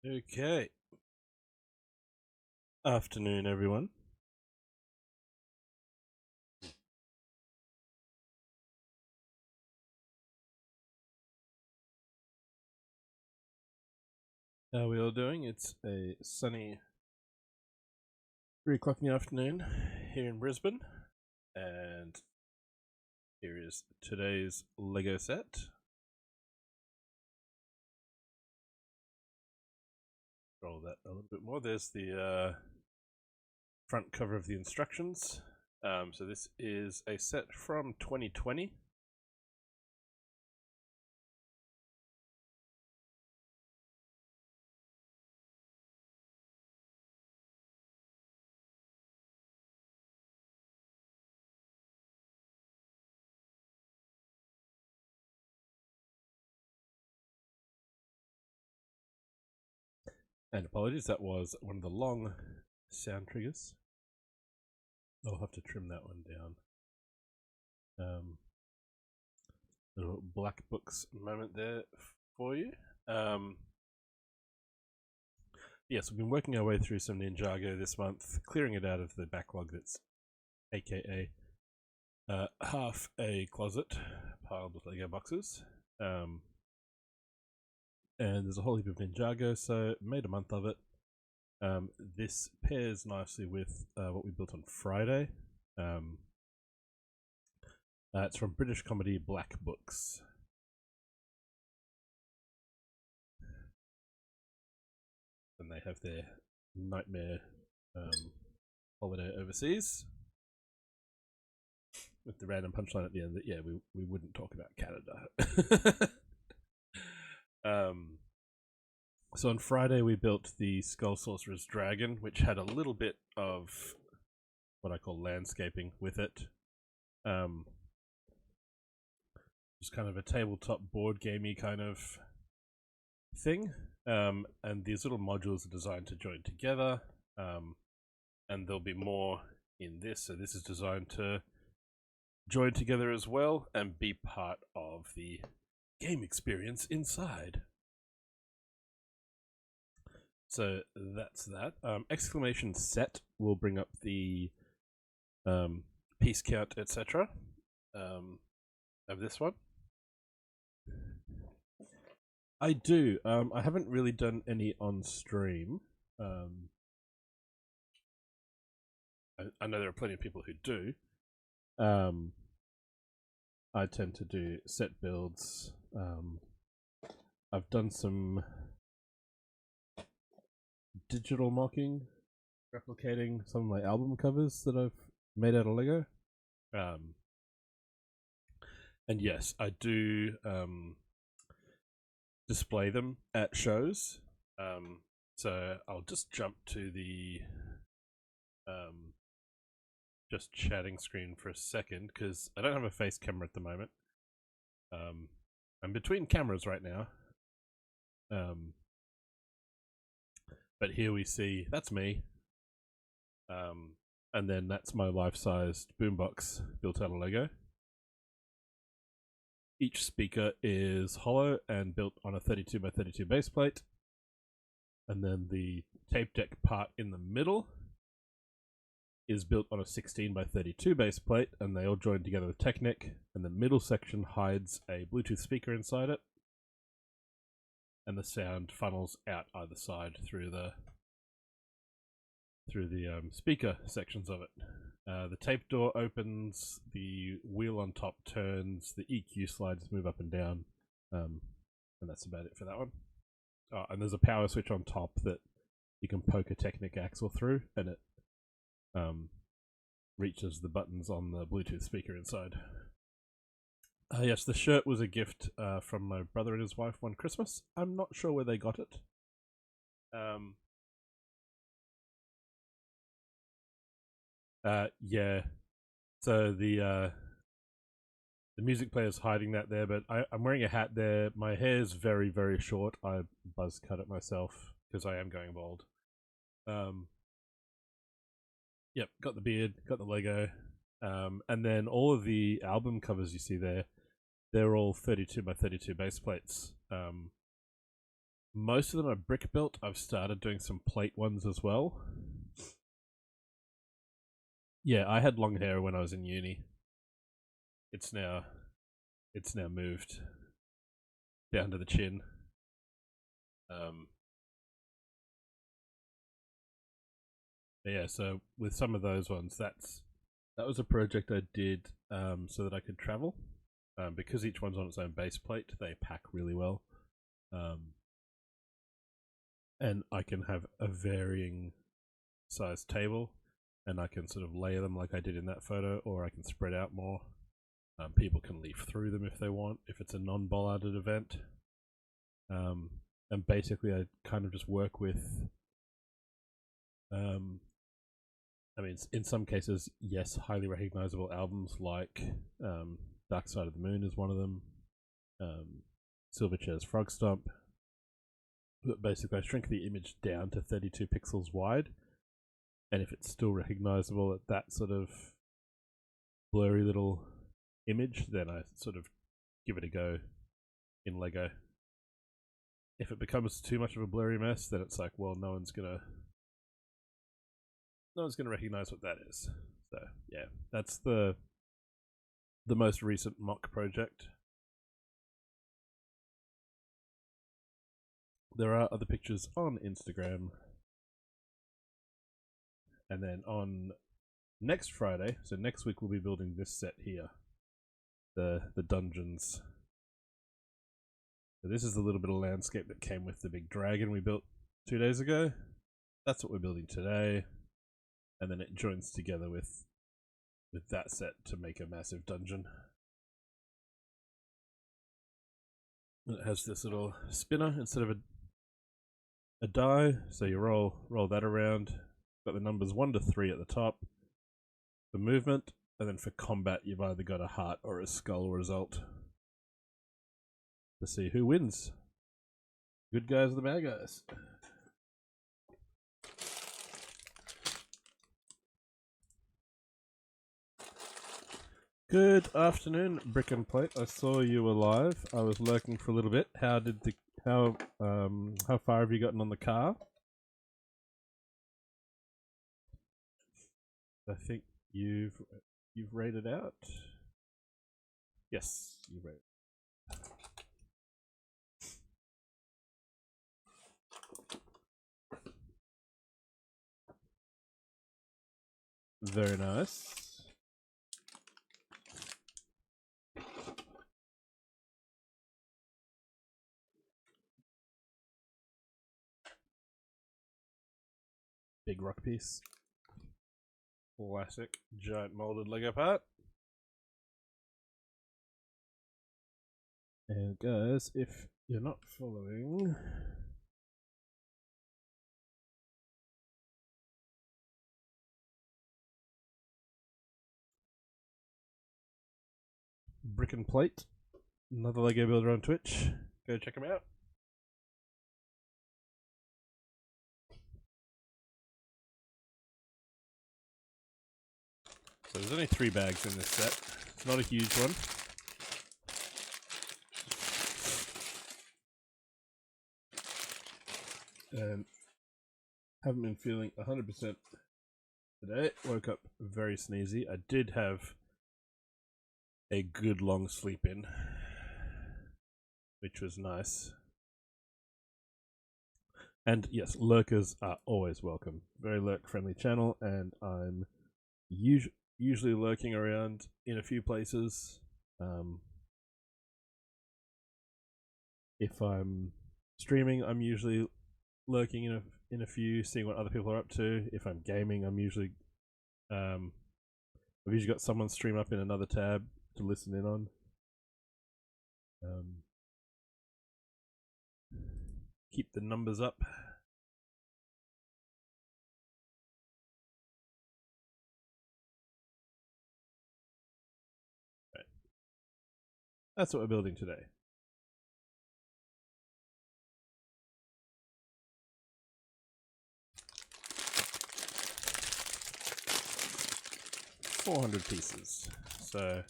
Okay. Afternoon, everyone. How are we all doing? It's a sunny 3 o'clock in the afternoon here in Brisbane, and here is today's Lego set. Roll that a little bit more. There's the front cover of the instructions. So this is a set from 2020. And apologies, that was one of the long sound triggers. I'll have to trim that one down. Little black books moment there for you. Yes, we've been working our way through some Ninjago this month, clearing it out of the backlog that's aka half a closet piled with Lego boxes. And there's a whole heap of Ninjago, so made a month of it. This pairs nicely with what we built on Friday. It's from British comedy Black Books. And they have their nightmare holiday overseas with the random punchline at the end that we wouldn't talk about Canada. So on Friday we built the Skull Sorcerer's Dragon, which had a little bit of what I call landscaping with it. Just kind of a tabletop board gamey kind of thing. And these little modules are designed to join together. And there'll be more in this. So this is designed to join together as well and be part of the game experience inside. So that's that. Exclamation set will bring up the piece count, etc. Of this one. I do. I haven't really done any on stream. I know there are plenty of people who do. I tend to do set builds. I've done some digital mocking, replicating some of my album covers that I've made out of Lego. And yes, I do display them at shows. So I'll just jump to the just chatting screen for a second because I don't have a face camera at the moment. I'm between cameras right now. But here we see that's me. And then that's my life-sized boombox built out of Lego. Each speaker is hollow and built on a 32 by 32 base plate. And then the tape deck part in the middle is built on a 16 by 32 base plate, and they all join together with Technic. And the middle section hides a Bluetooth speaker inside it, and the sound funnels out either side through the speaker sections of it. The tape door opens, the wheel on top turns, the EQ slides move up and down, and that's about it for that one. And there's a power switch on top that you can poke a Technic axle through, and it reaches the buttons on the Bluetooth speaker inside. Yes, the shirt was a gift from my brother and his wife one Christmas. I'm not sure where they got it. Yeah. So the music player is hiding that there, but I'm wearing a hat there. My hair is very, very short. I buzz cut it myself because I am going bald. Yep, got the beard, got the Lego. And then all of the album covers you see there, they're all 32 by 32 base plates. Most of them are brick built. I've started doing some plate ones as well. Yeah, I had long hair when I was in uni. It's now moved down to the chin. Yeah, so with some of those ones, that was a project I did so that I could travel. Because each one's on its own base plate, they pack really well. And I can have a varying size table, and I can sort of layer them like I did in that photo, or I can spread out more. People can leaf through them if they want, if it's a non-bollarded event. And basically I kind of just work with I mean, in some cases, yes, highly recognizable albums like Dark Side of the Moon is one of them, Silverchair's Frog Stomp. But basically I shrink the image down to 32 pixels wide, and if it's still recognizable at that sort of blurry little image, then I sort of give it a go in Lego. If it becomes too much of a blurry mess, then it's like, well, no one's gonna recognize what that is. So yeah, that's the most recent mock project. There are other pictures on Instagram. And then on next Friday, so next week, we'll be building this set here, the dungeons. So this is the little bit of landscape that came with the big dragon we built 2 days ago. That's what we're building today, and then it joins together with that set to make a massive dungeon. And it has this little spinner instead of a die, so you roll that around. Got the numbers 1 to 3 at the top for movement, and then for combat you've either got a heart or a skull result to see who wins. Good guys or the bad guys. Good afternoon, Brick and Plate. I saw you were live. I was lurking for a little bit. How far have you gotten on the car? I think you've rated out. Yes, you've rated. Very nice. Big rock piece. Classic giant molded Lego part. And guys, if you're not following, Brick and Plate, another Lego builder on Twitch. Go check him out. So there's only 3 bags in this set. It's not a huge one. And haven't been feeling 100% today. Woke up very sneezy. I did have a good long sleep in, which was nice. And yes, lurkers are always welcome. Very lurk friendly channel, and I'm usually lurking around in a few places. If I'm streaming, I'm usually lurking in a few, seeing what other people are up to. If I'm gaming, I'm usually I've usually got someone stream up in another tab to listen in on. Keep the numbers up. Right. That's what we're building today. $400 pieces. So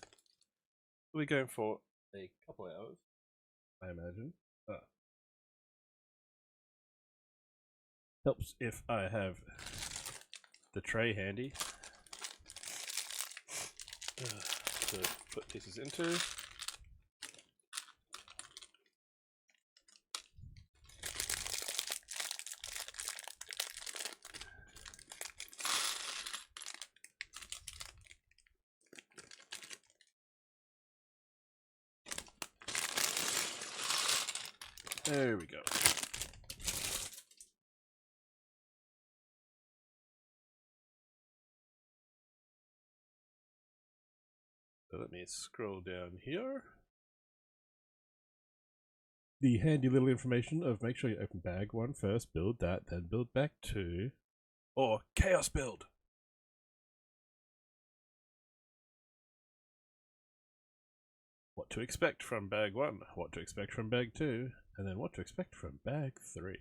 we're going for a couple hours, I imagine. Helps if I have the tray handy to put pieces into. There we go. So let me scroll down here. The handy little information of make sure you open bag 1 first, build that, then build back 2, or chaos build. What to expect from bag 1, what to expect from bag 2, and then what to expect from bag 3.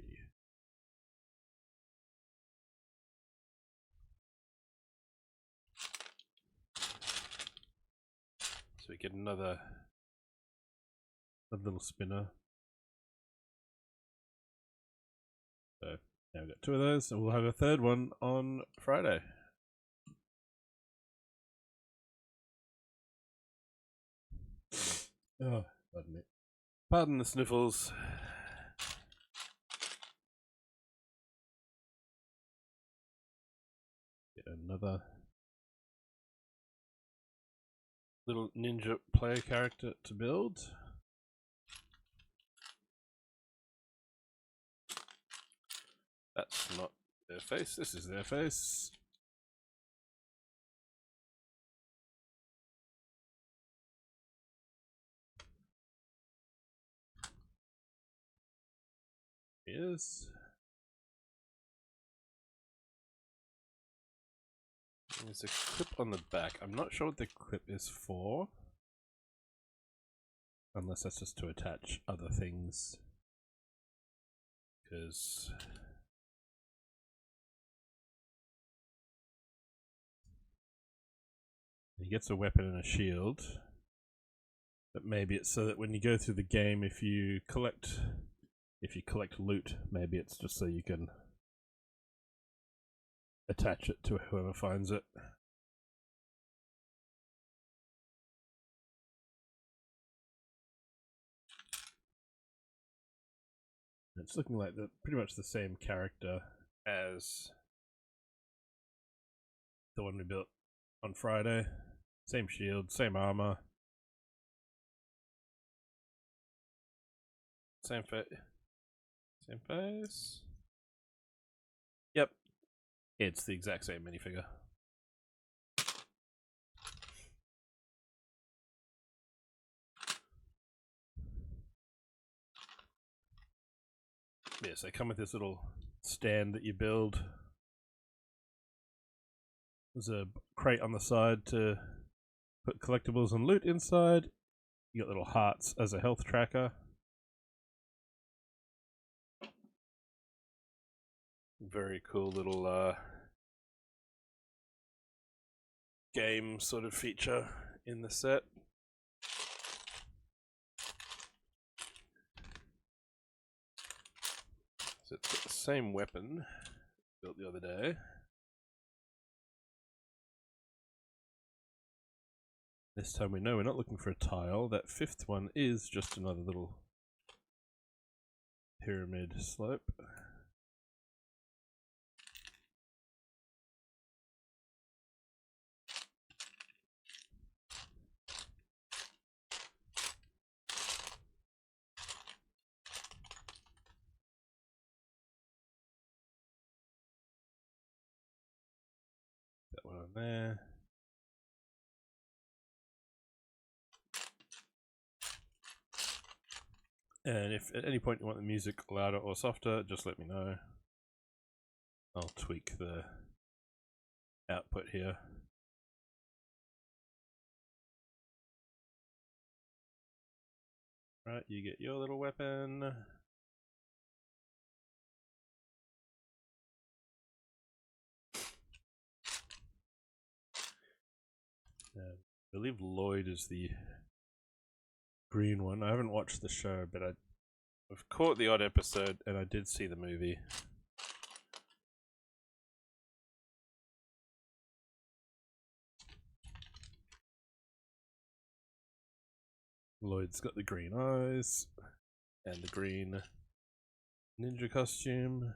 So we get another little spinner. So now we've got 2 of those, and we'll have a 3rd one on Friday. Oh, pardon me. Pardon the sniffles. Get another little ninja player character to build. That's not their face, this is their face. Is there's a clip on the back. I'm not sure what the clip is for, unless that's just to attach other things, because he gets a weapon and a shield, but maybe it's so that when you go through the game, if you collect loot, maybe it's just so you can attach it to whoever finds it. It's looking like pretty much the same character as the one we built on Friday. Same shield, same armor, same face. Yep, it's the exact same minifigure. Yes, they come with this little stand that you build. There's a crate on the side to put collectibles and loot inside. You got little hearts as a health tracker. Very cool little game sort of feature in the set. So it's got the same weapon built the other day. This time we know we're not looking for a tile. That 5th one is just another little pyramid slope. That one on there. And if at any point you want the music louder or softer, just let me know. I'll tweak the output here. Right, you get your little weapon. I believe Lloyd is the green one. I haven't watched the show, but I've caught the odd episode and I did see the movie. Lloyd's got the green eyes and the green ninja costume.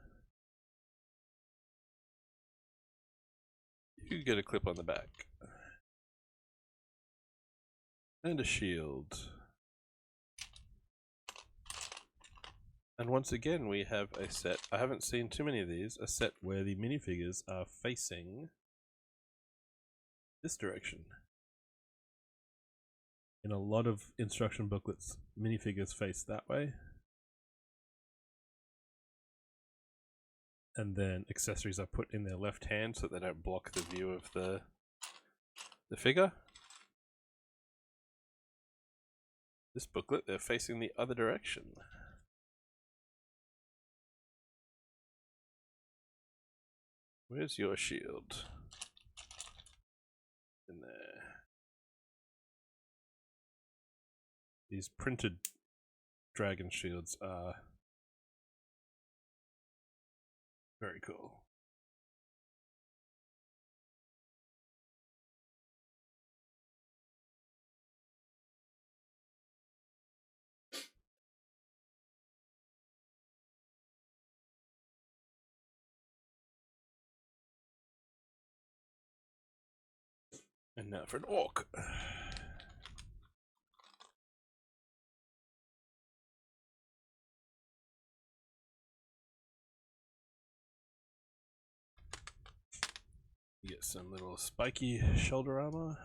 You get a clip on the back. And a shield. And once again we have a set, I haven't seen too many of these, a set where the minifigures are facing this direction. In a lot of instruction booklets, minifigures face that way. And then accessories are put in their left hand so that they don't block the view of the figure. This booklet, they're facing the other direction. Where's your shield? In there. These printed dragon shields are very cool. And now for an orc. You get some little spiky shoulder armor.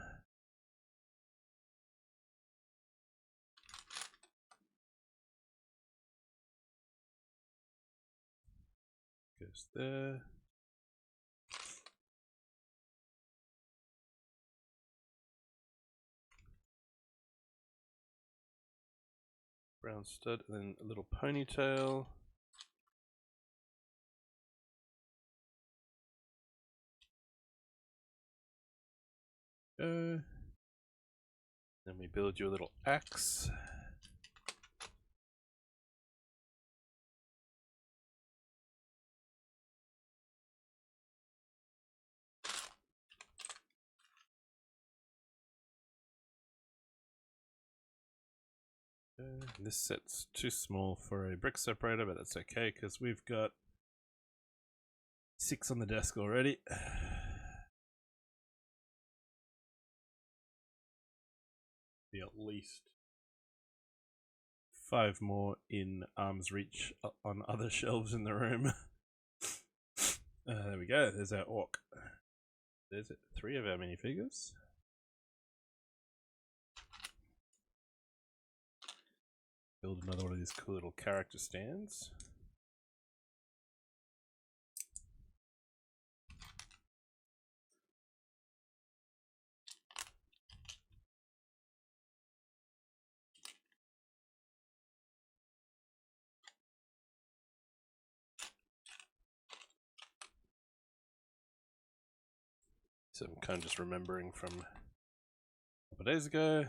Goes there. Brown stud, and then a little ponytail. Then we build your little axe. This set's too small for a brick separator, but that's okay because we've got 6 on the desk already. Be at least 5 more in arm's reach on other shelves in the room. There we go, there's our orc. There's 3 of our minifigures. Build another one of these cool little character stands. So I'm kind of just remembering from a couple of days ago.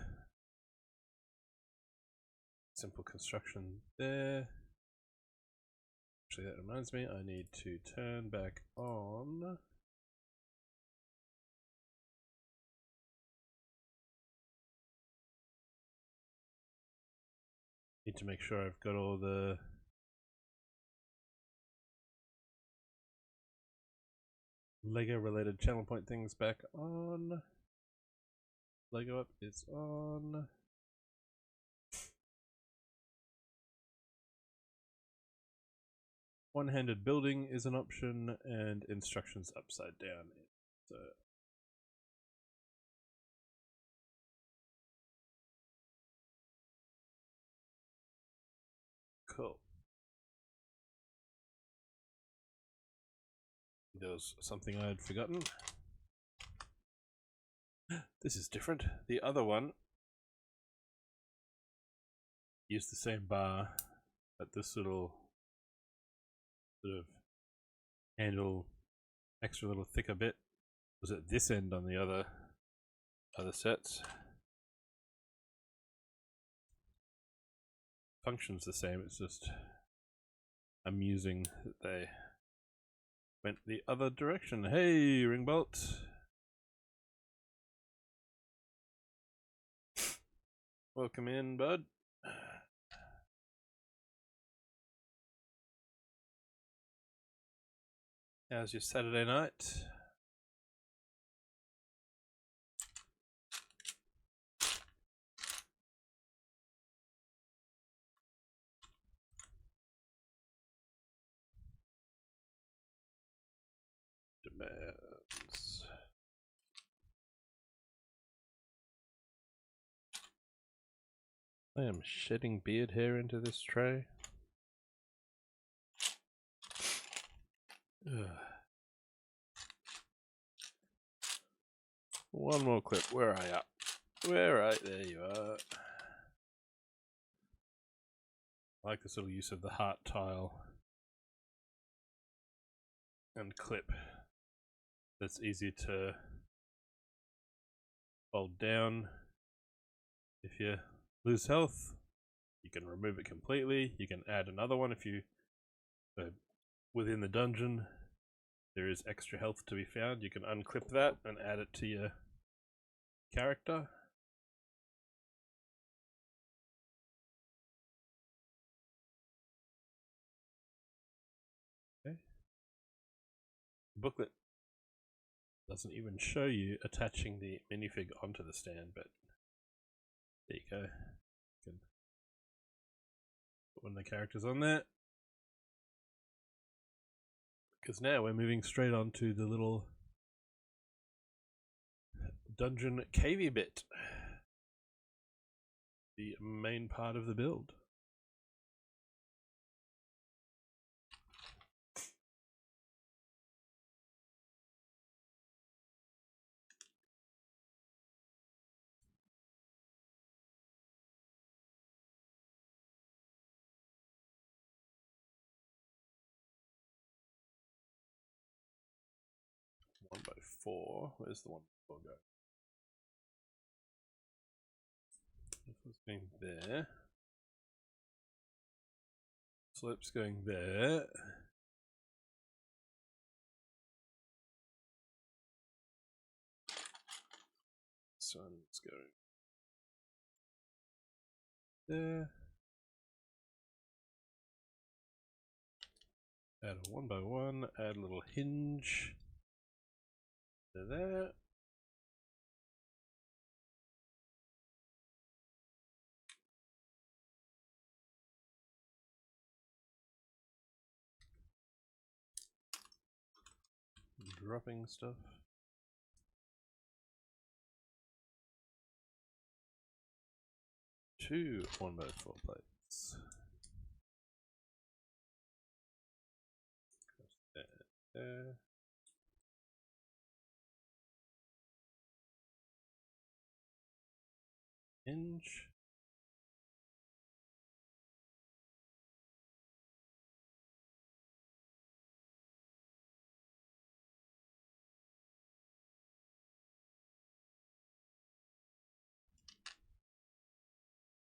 Simple construction there. Actually, that reminds me, I need to turn back on need to make sure I've got all the Lego related channel point things back on. Lego up is on. One-handed building is an option, and instructions upside down. So cool. There was something I had forgotten. This is different. The other one used the same bar, but this little sort of handle, extra little thicker bit, was at this end on the other sets. Function's the same, it's just amusing that they went the other direction. Hey, Ringbolt! Welcome in, bud. How's your Saturday night? Demands. I am shedding beard hair into this tray. Ugh. One more clip. Where are you? Where are you? There you are. I like this little use of the heart tile and clip. That's easy to hold down. If you lose health, you can remove it completely. You can add another one if you within the dungeon there is extra health to be found. You can unclip that and add it to your character. Okay. The booklet doesn't even show you attaching the minifig onto the stand, but there you go. You can put one of the characters on there. Because now we're moving straight on to the little dungeon cavey bit. The main part of the build. One by four. Where's the 1x4 go? This was going there. Slope's going there. Sun's going there. Add a 1x1, add a little hinge to there. Dropping stuff. Two 1x4 plates. There. Hinge.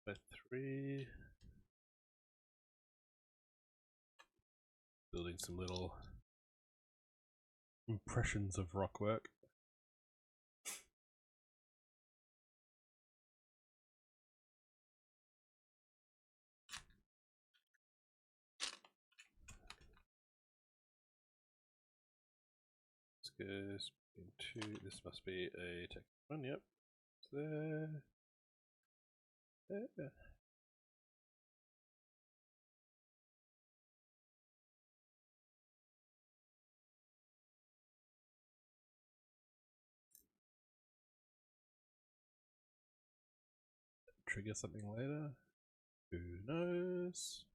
By three. Building some little impressions of rock work. This goes into, this must be a tech one, yep. There. There. Trigger something later. Who knows?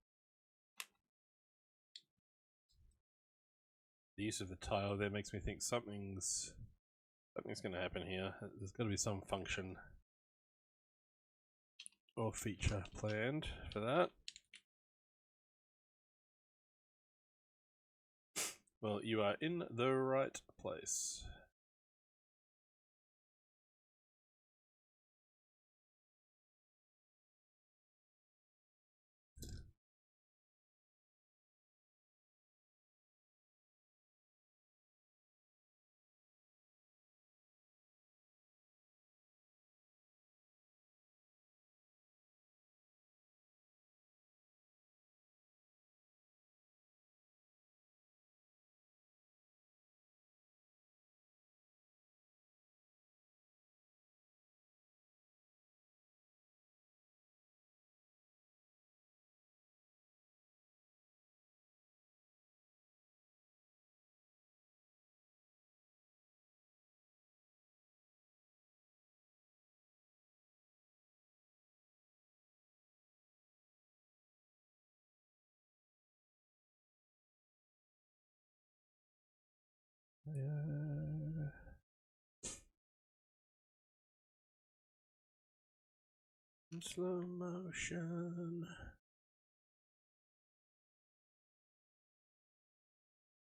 The use of the tile there makes me think something's going to happen here. There's got to be some function or feature planned for that. Well, you are in the right place. In slow motion.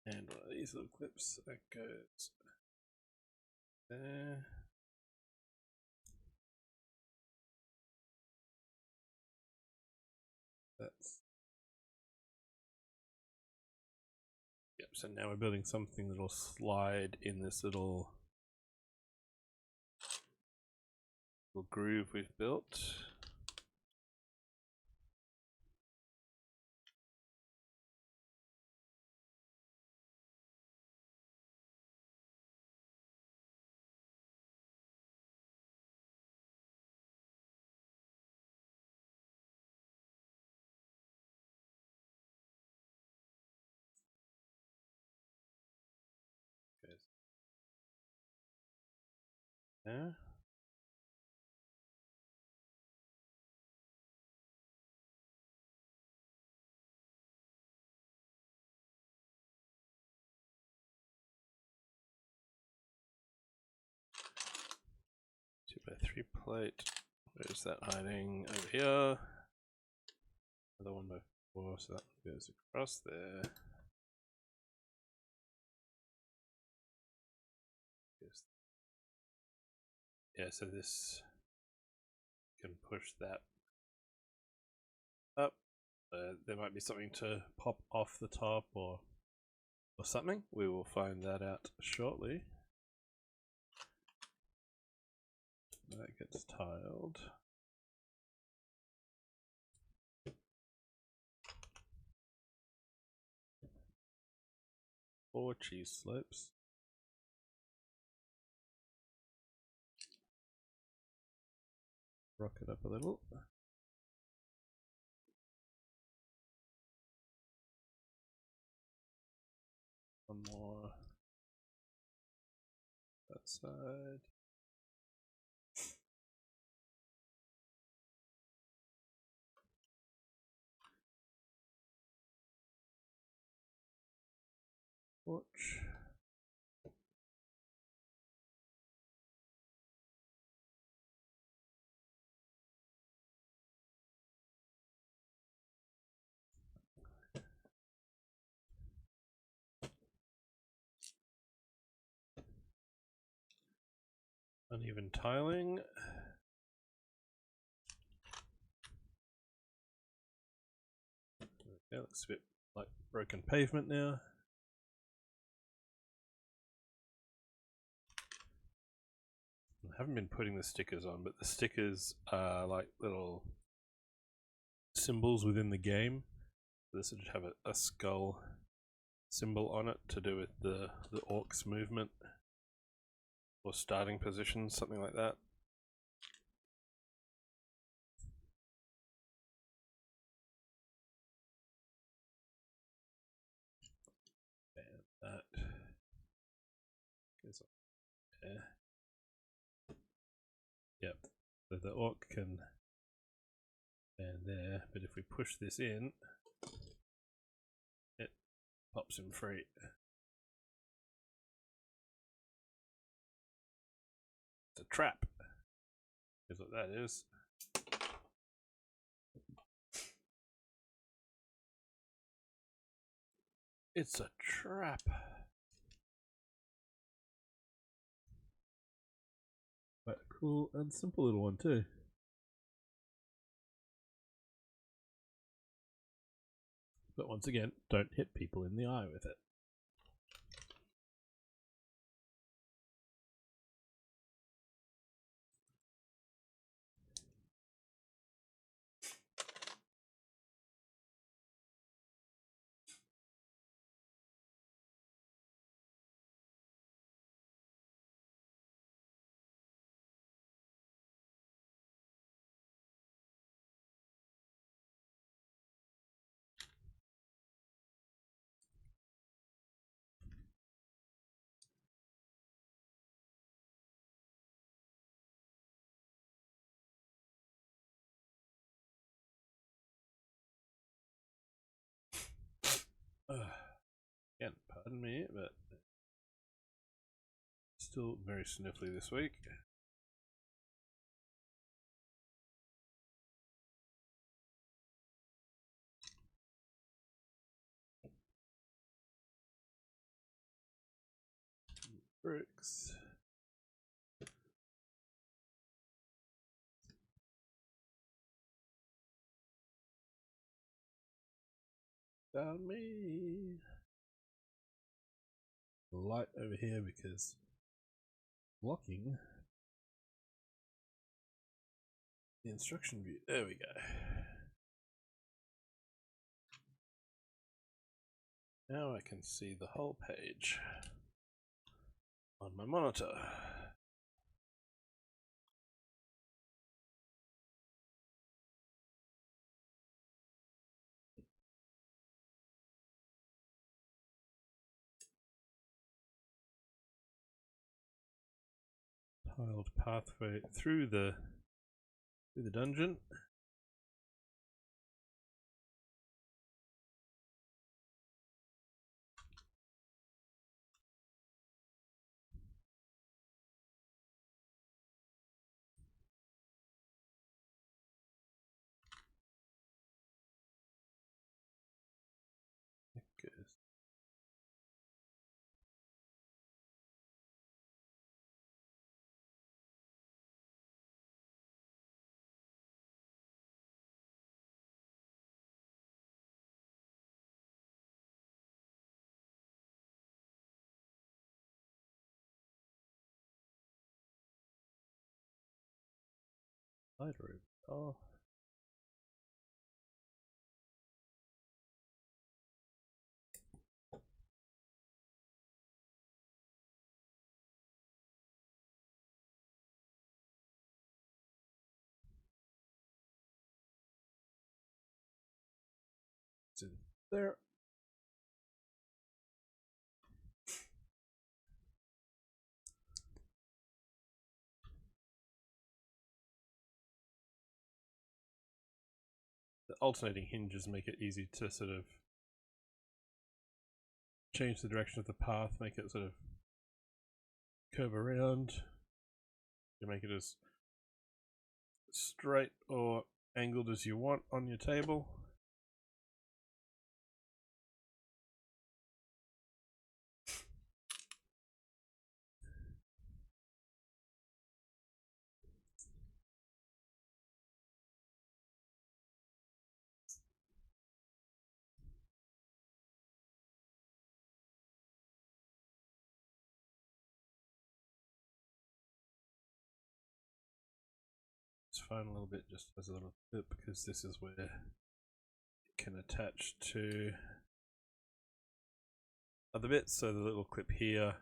And one of these little clips that goes there. That's yep. So now we're building something that'll slide in this little groove we've built. Goes there. 2x3 plate. Where's that hiding? Over here. Another 1x4, so that goes across there. Yeah, so this can push that up. There might be something to pop off the top or something. We will find that out shortly. That gets tiled. Four cheese slopes. Rock it up a little. One more. That side. Watch. Uneven tiling. Okay, looks a bit like broken pavement now. I haven't been putting the stickers on, but the stickers are like little symbols within the game. This would have a skull symbol on it to do with the orc's movement or starting position, something like that. And that goes up there. Yep, so the orc can stand there, but if we push this in, it pops him free. It's a trap. Here's what that is. It's a trap. Quite a cool and simple little one too. But once again, don't hit people in the eye with it. Again, pardon me, but Still very sniffly this week. Bricks. Found me. Light over here because blocking the instruction view. There we go. Now I can see the whole page on my monitor. Tiled pathway through the dungeon. Good. Side room. Oh. It's in there. The alternating hinges make it easy to sort of change the direction of the path, make it sort of curve around. You make it as straight or angled as you want on your table. It's fine a little bit just as a little clip because this is where it can attach to other bits. So the little clip here,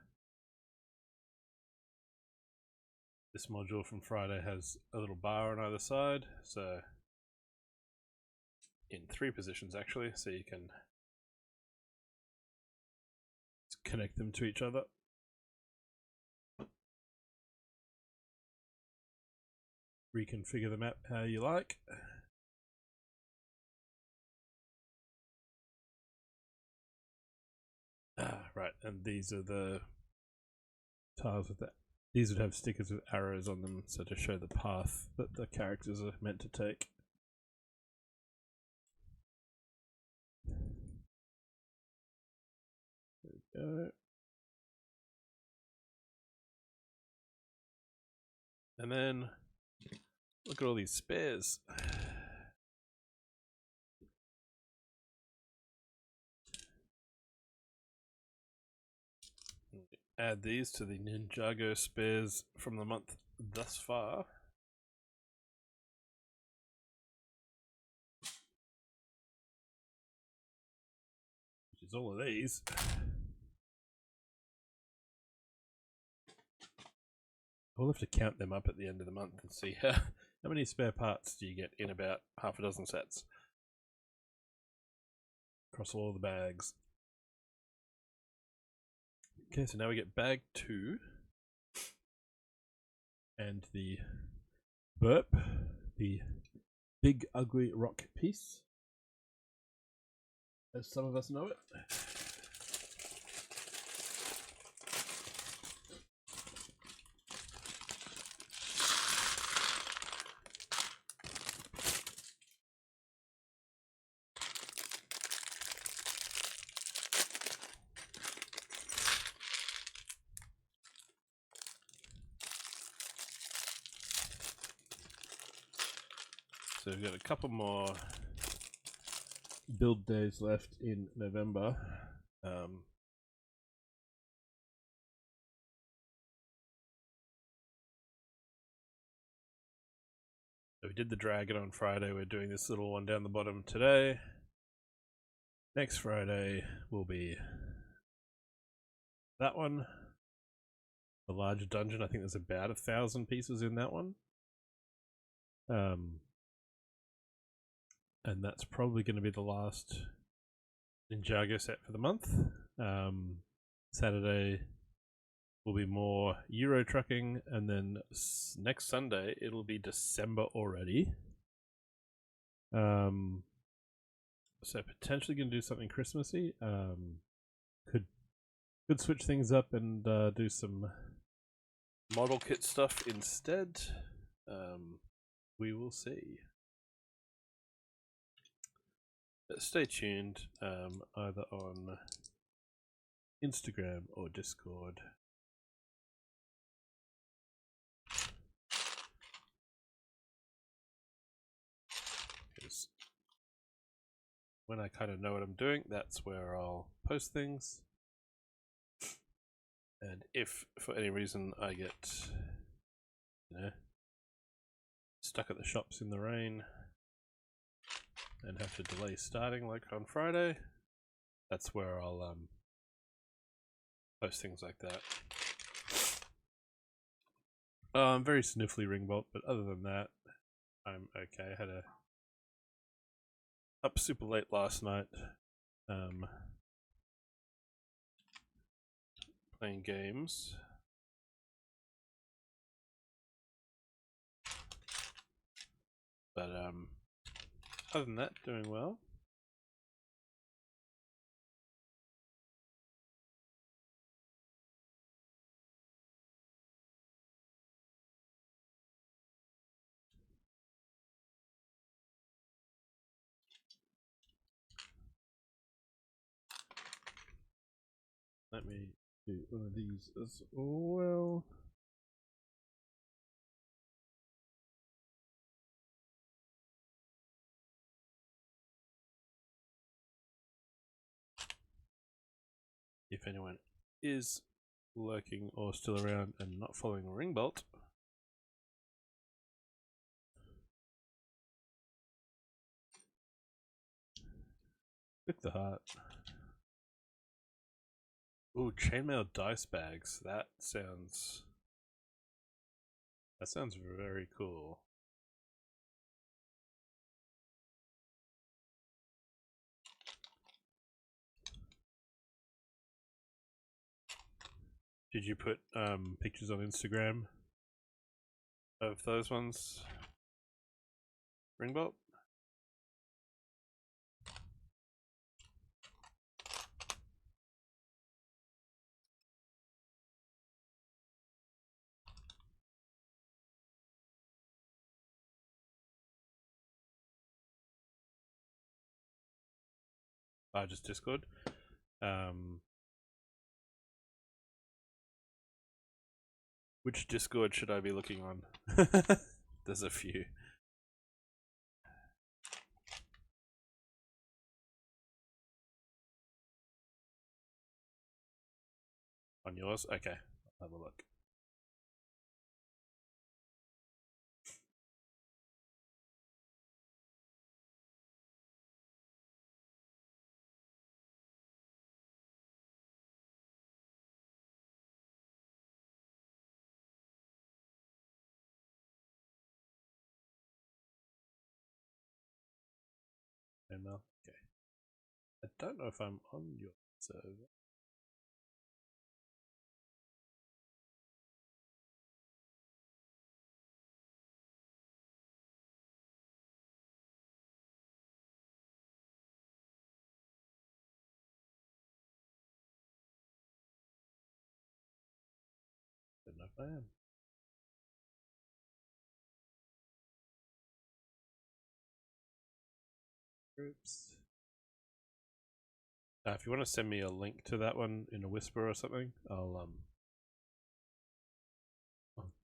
this module from Friday has a little bar on either side, so in 3 positions actually, so you can connect them to each other. Reconfigure the map how you like. Right, and these are the tiles with that. These would have stickers with arrows on them, so to show the path that the characters are meant to take. There we go. And then look at all these spares. Add these to the Ninjago spares from the month thus far. Which is all of these. We'll have to count them up at the end of the month and see how many spare parts do you get in about half a dozen sets. Across all the bags. Okay, so now we get bag 2. And the burp, the big ugly rock piece, as some of us know it. So we've got a couple more build days left in November. So we did the dragon on Friday. We're doing this little one down the bottom today. Next Friday will be that one. The larger dungeon. I think there's about 1,000 pieces in that one. And that's probably going to be the last Ninjago set for the month. Saturday will be more Euro trucking, and then next Sunday it'll be December already. So potentially going to do something Christmassy. Could switch things up and do some model kit stuff instead. We will see. But stay tuned, either on Instagram or Discord. Because when I kind of know what I'm doing, that's where I'll post things. And if for any reason I get, stuck at the shops in the rain and have to delay starting like on Friday, that's where I'll post things like that. I'm very sniffly ringbolt, but other than that, I'm okay. I had up super late last night, playing games. But other than that, doing well. Let me do one of these as well. If anyone is lurking or still around and not following Ringbolt, click the heart. Ooh, chainmail dice bags. That sounds very cool. Did you put pictures on Instagram of those ones, Ringbolt? Just Discord. Which Discord should I be looking on? There's a few. On yours? Okay, I'll have a look. Email. Okay. I don't know if I'm on your server. Don't know if I am. Groups. If you want to send me a link to that one in a whisper or something, I'll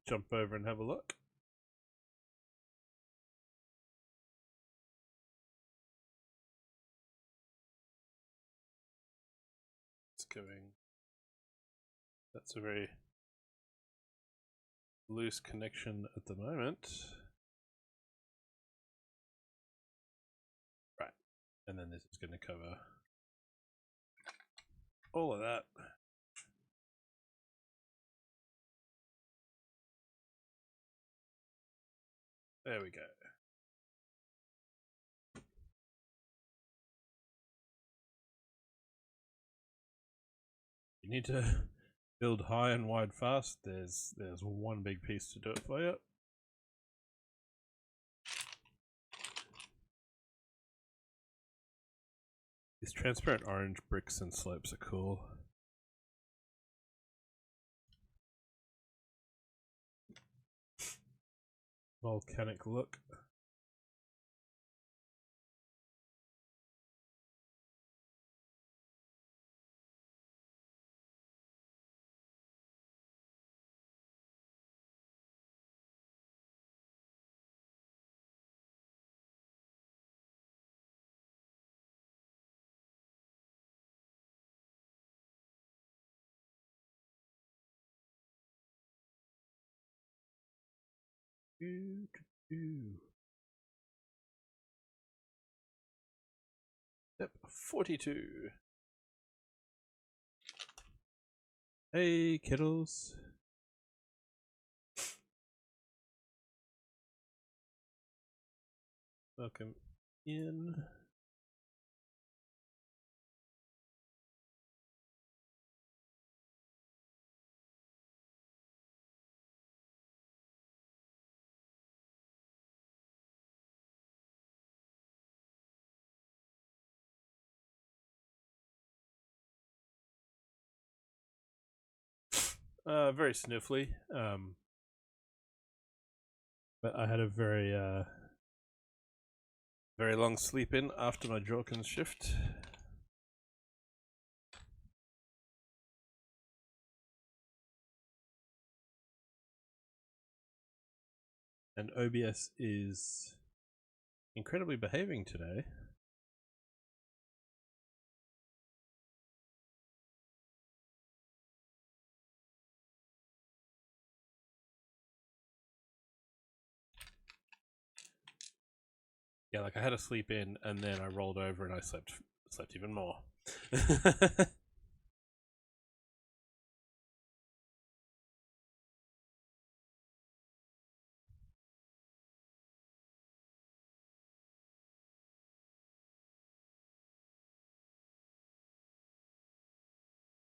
jump over and have a look. going. That's a very loose connection at the moment. Right, and then this is going to cover all of that. There we go. You need to build high and wide fast. There's one big piece to do it for you. These transparent orange bricks and slopes are cool. Volcanic look. Step 42. Hey, kiddos. Welcome in. Very sniffly. But I had a very long sleep in after my Jorkins shift. And OBS is incredibly behaving today. Yeah, like I had a sleep in and then I rolled over and I slept even more.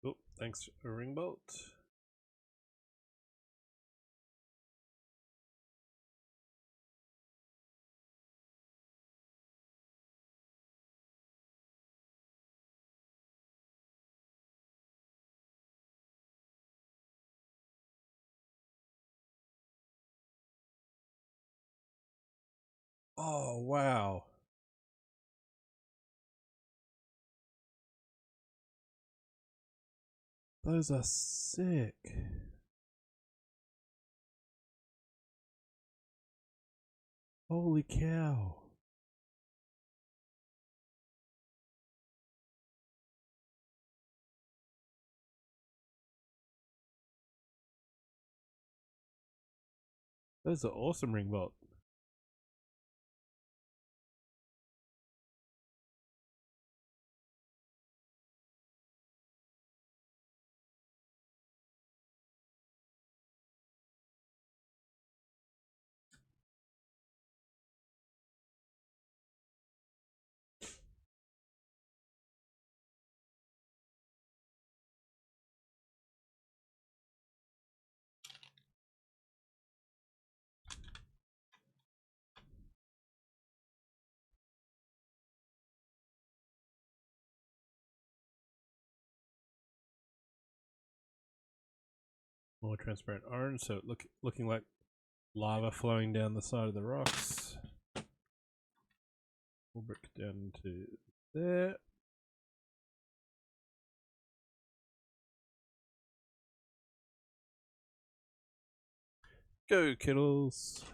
Oh, thanks, Ringbolt. Oh, wow. Those are sick. Holy cow. Those are awesome, Ringbolt. More transparent orange, so looking like lava flowing down the side of the rocks. We'll brick down to there. Go, kiddles.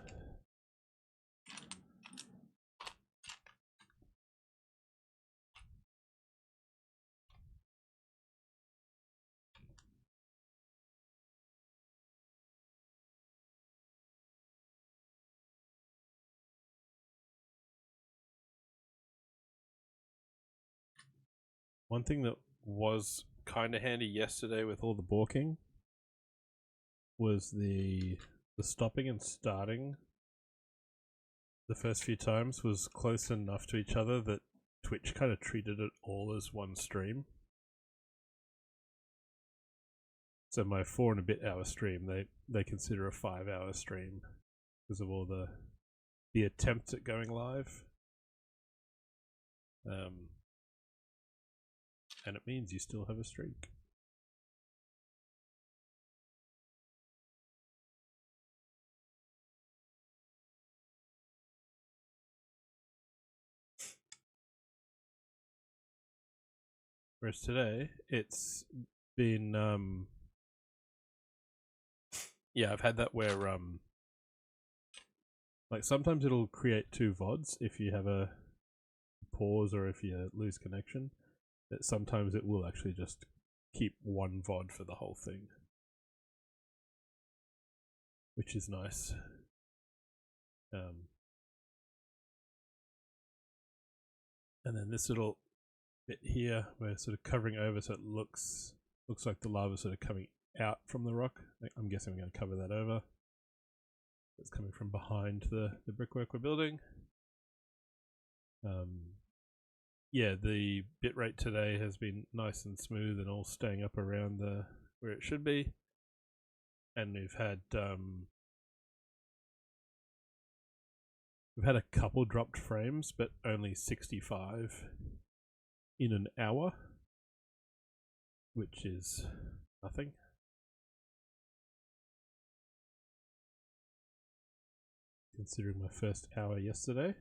One thing that was kind of handy yesterday with all the balking was the stopping and starting the first few times was close enough to each other that Twitch kind of treated it all as one stream. So my 4 and a bit hour stream, they consider a 5-hour stream because of all the attempts at going live. And it means you still have a streak. Whereas today, it's been yeah, I've had that where like sometimes it'll create 2 VODs if you have a pause or if you lose connection. But sometimes it will actually just keep 1 VOD for the whole thing, which is nice. And then this little bit here, we're sort of covering over so it looks like the lava sort of coming out from the rock. I'm guessing we're going to cover that over. It's coming from behind the brickwork we're building. Yeah, the bitrate today has been nice and smooth and all staying up around where it should be. And we've had a couple dropped frames, but only 65 in an hour, which is nothing. Considering my first hour yesterday.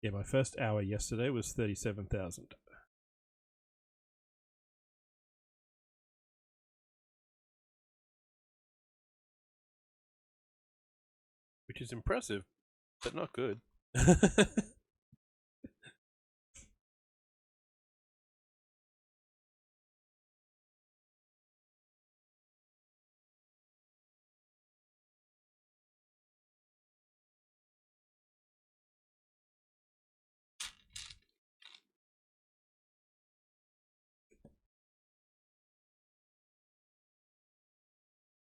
Yeah, my first hour yesterday was 37,000. Which is impressive, but not good.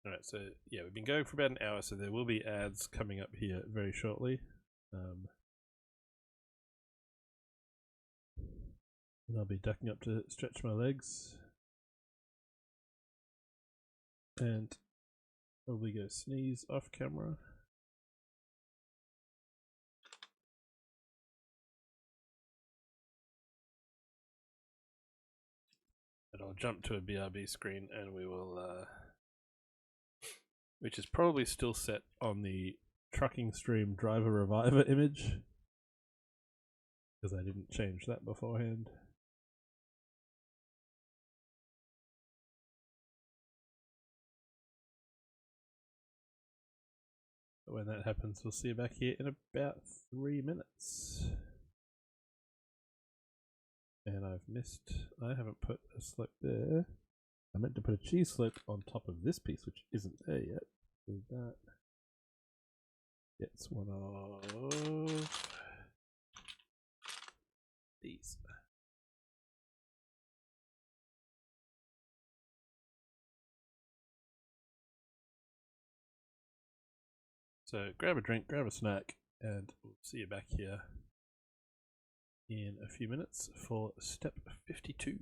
Alright, so yeah, we've been going for about an hour, so there will be ads coming up here very shortly. And I'll be ducking up to stretch my legs. And probably go sneeze off camera. And I'll jump to a BRB screen and we will, which is probably still set on the trucking stream driver reviver image, because I didn't change that beforehand. But when that happens, we'll see you back here in about 3 minutes. And I haven't put a slope there. I meant to put a cheese slope on top of this piece, which isn't there yet. So that gets one of these. So grab a drink, grab a snack, and we'll see you back here in a few minutes for step 52.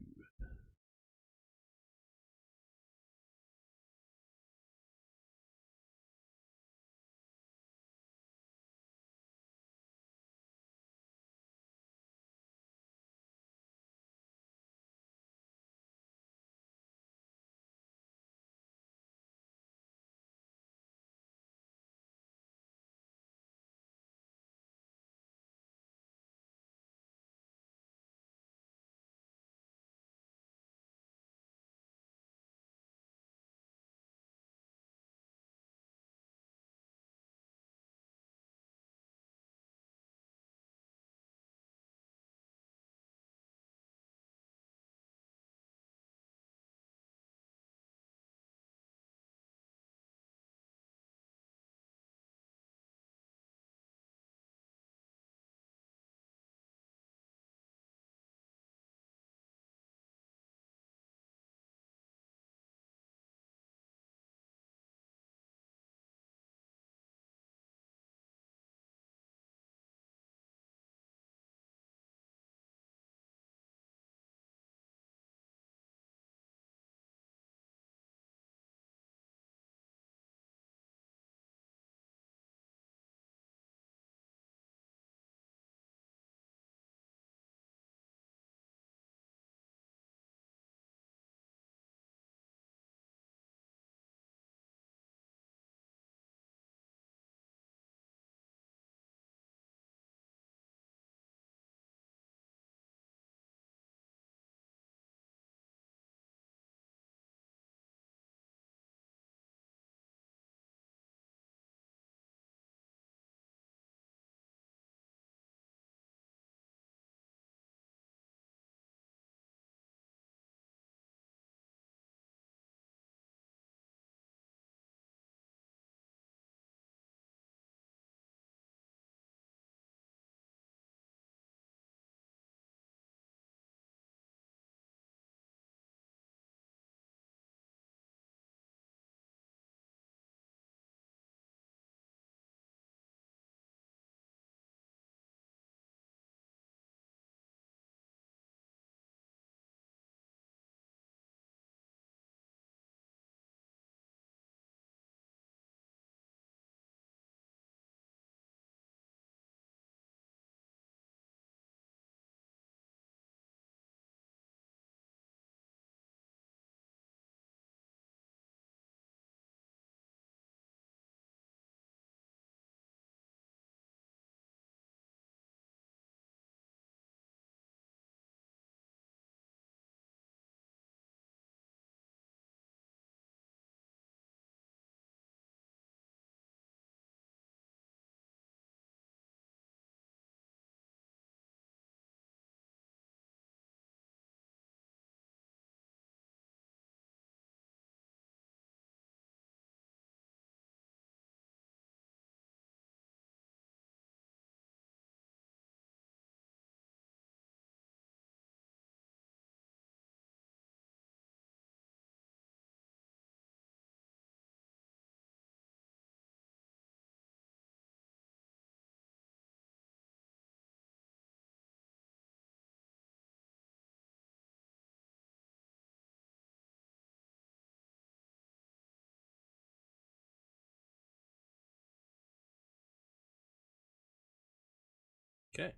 Okay,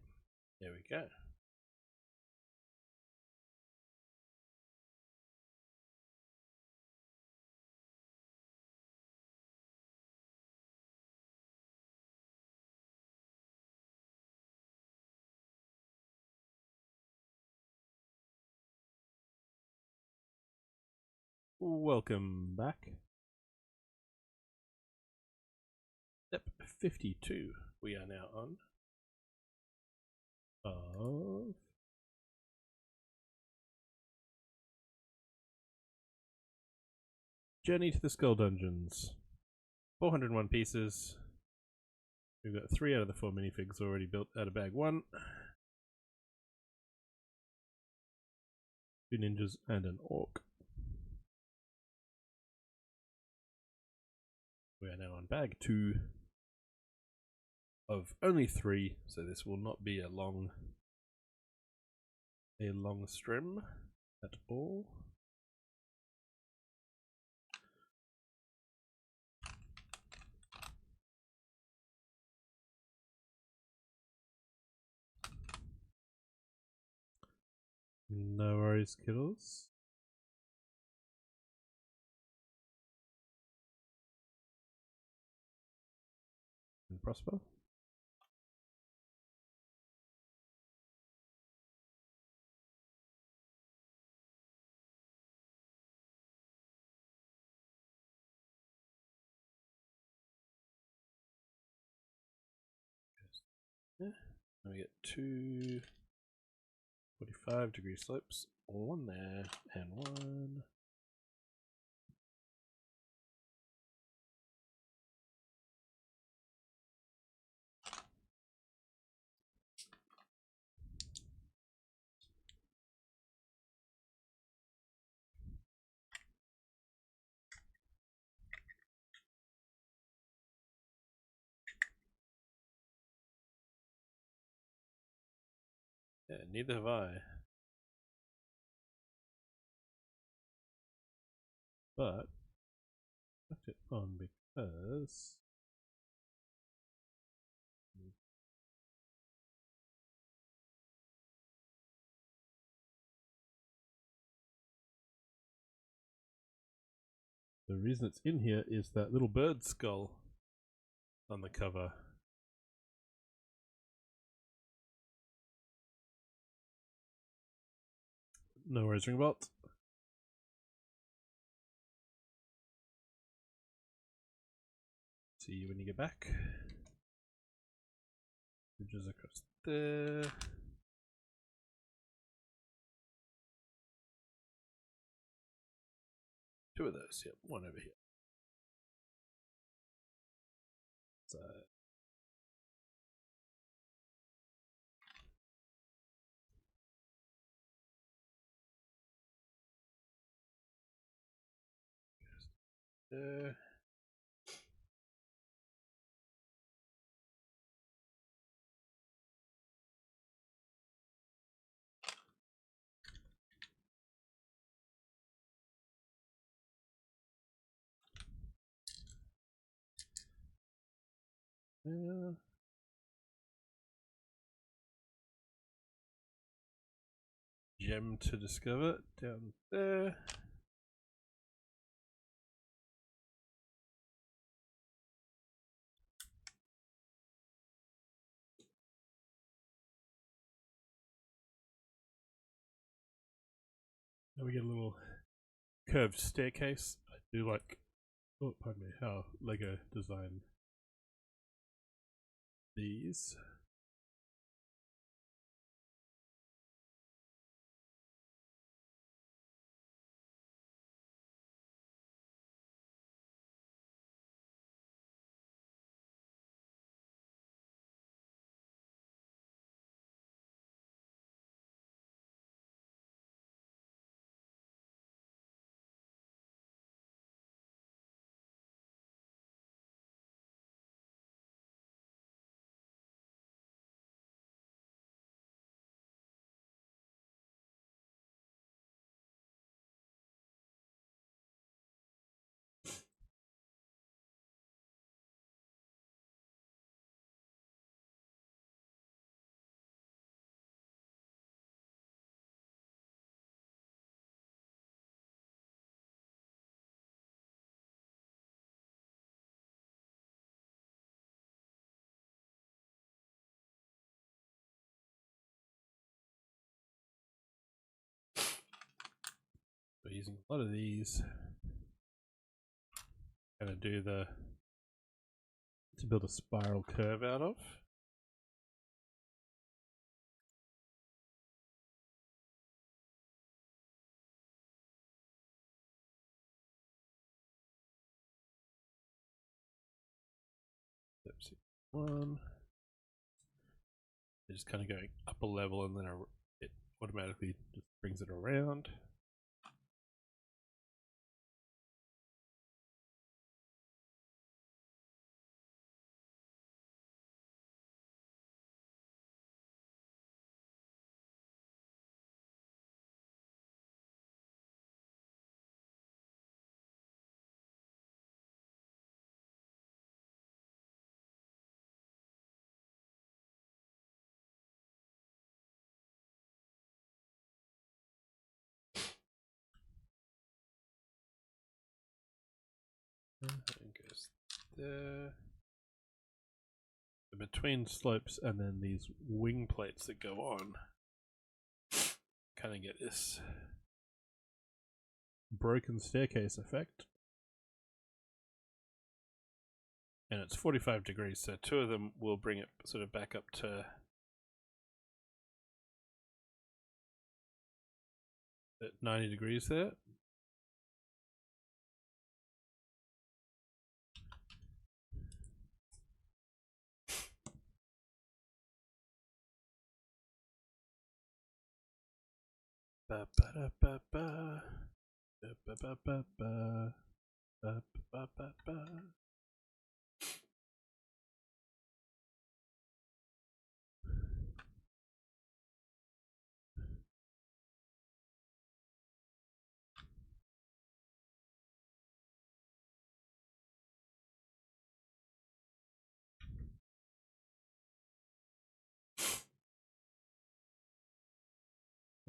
there we go. Welcome back. Step 52 we are now on of Journey to the Skull Dungeons. 401 pieces. We've got 3 out of the 4 minifigs already built out of bag 1. 2 ninjas and an orc. We are now on bag 2 of only 3, so this will not be a long strim at all. No worries, kiddos. And prosper. Yeah. And we get 2 45-degree slopes. 1 there and 1. Yeah, neither have I. But left it on because the reason it's in here is that little bird skull on the cover. No worries, Ringbolt. See you when you get back. Bridges across there. Two of those, yep, one over here. So there. Yeah. Gem to discover down there. Now we get a little curved staircase. I do like, oh, pardon me, how Lego designed these. we're using a lot of these. Gonna do to build a spiral curve out of. Step 1. They're just kind of going up a level, and then it automatically just brings it around. And goes there. Between slopes and then these wing plates that go on, kind of get this broken staircase effect. And it's 45 degrees, so 2 of them will bring it sort of back up to at 90 degrees there. Ba ba ba ba ba ba ba ba ba ba ba ba ba.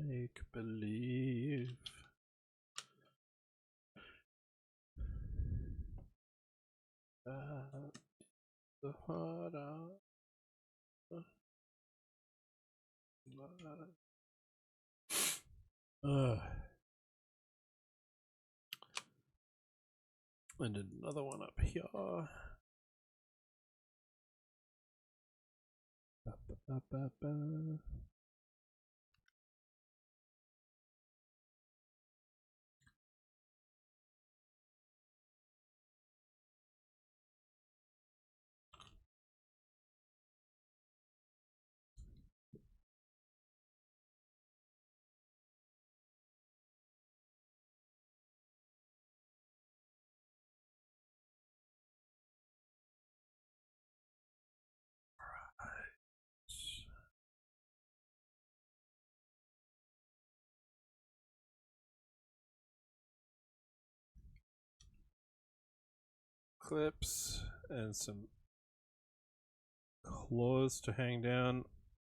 Make believe. The heart of and another one up here. Ba, ba, ba, ba. Clips and some claws to hang down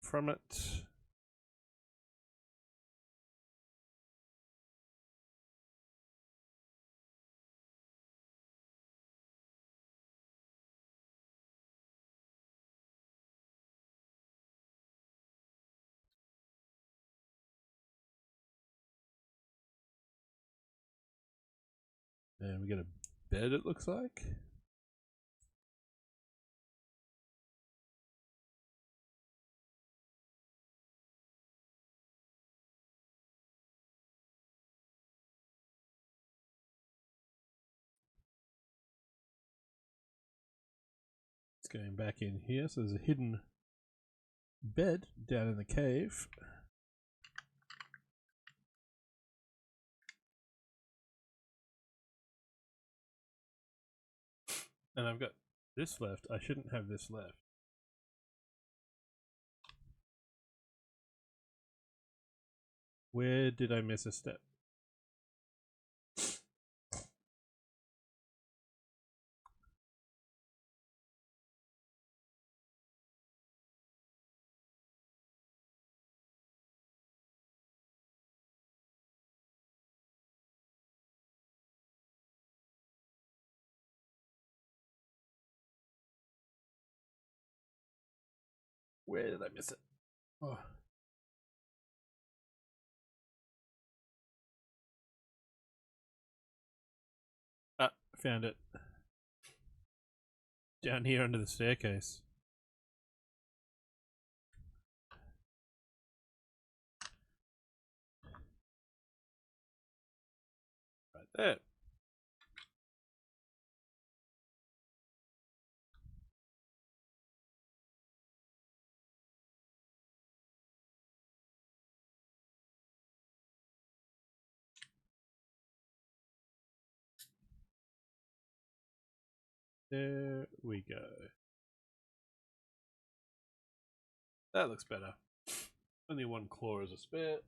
from it. And we get a bed, it looks like. It's going back in here, so there's a hidden bed down in the cave. And I've got this left. I shouldn't have this left. Where did I miss a step? Where did I miss it? Oh. found it. Down here under the staircase. Right there. There we go. That looks better. Only one claw as a spare.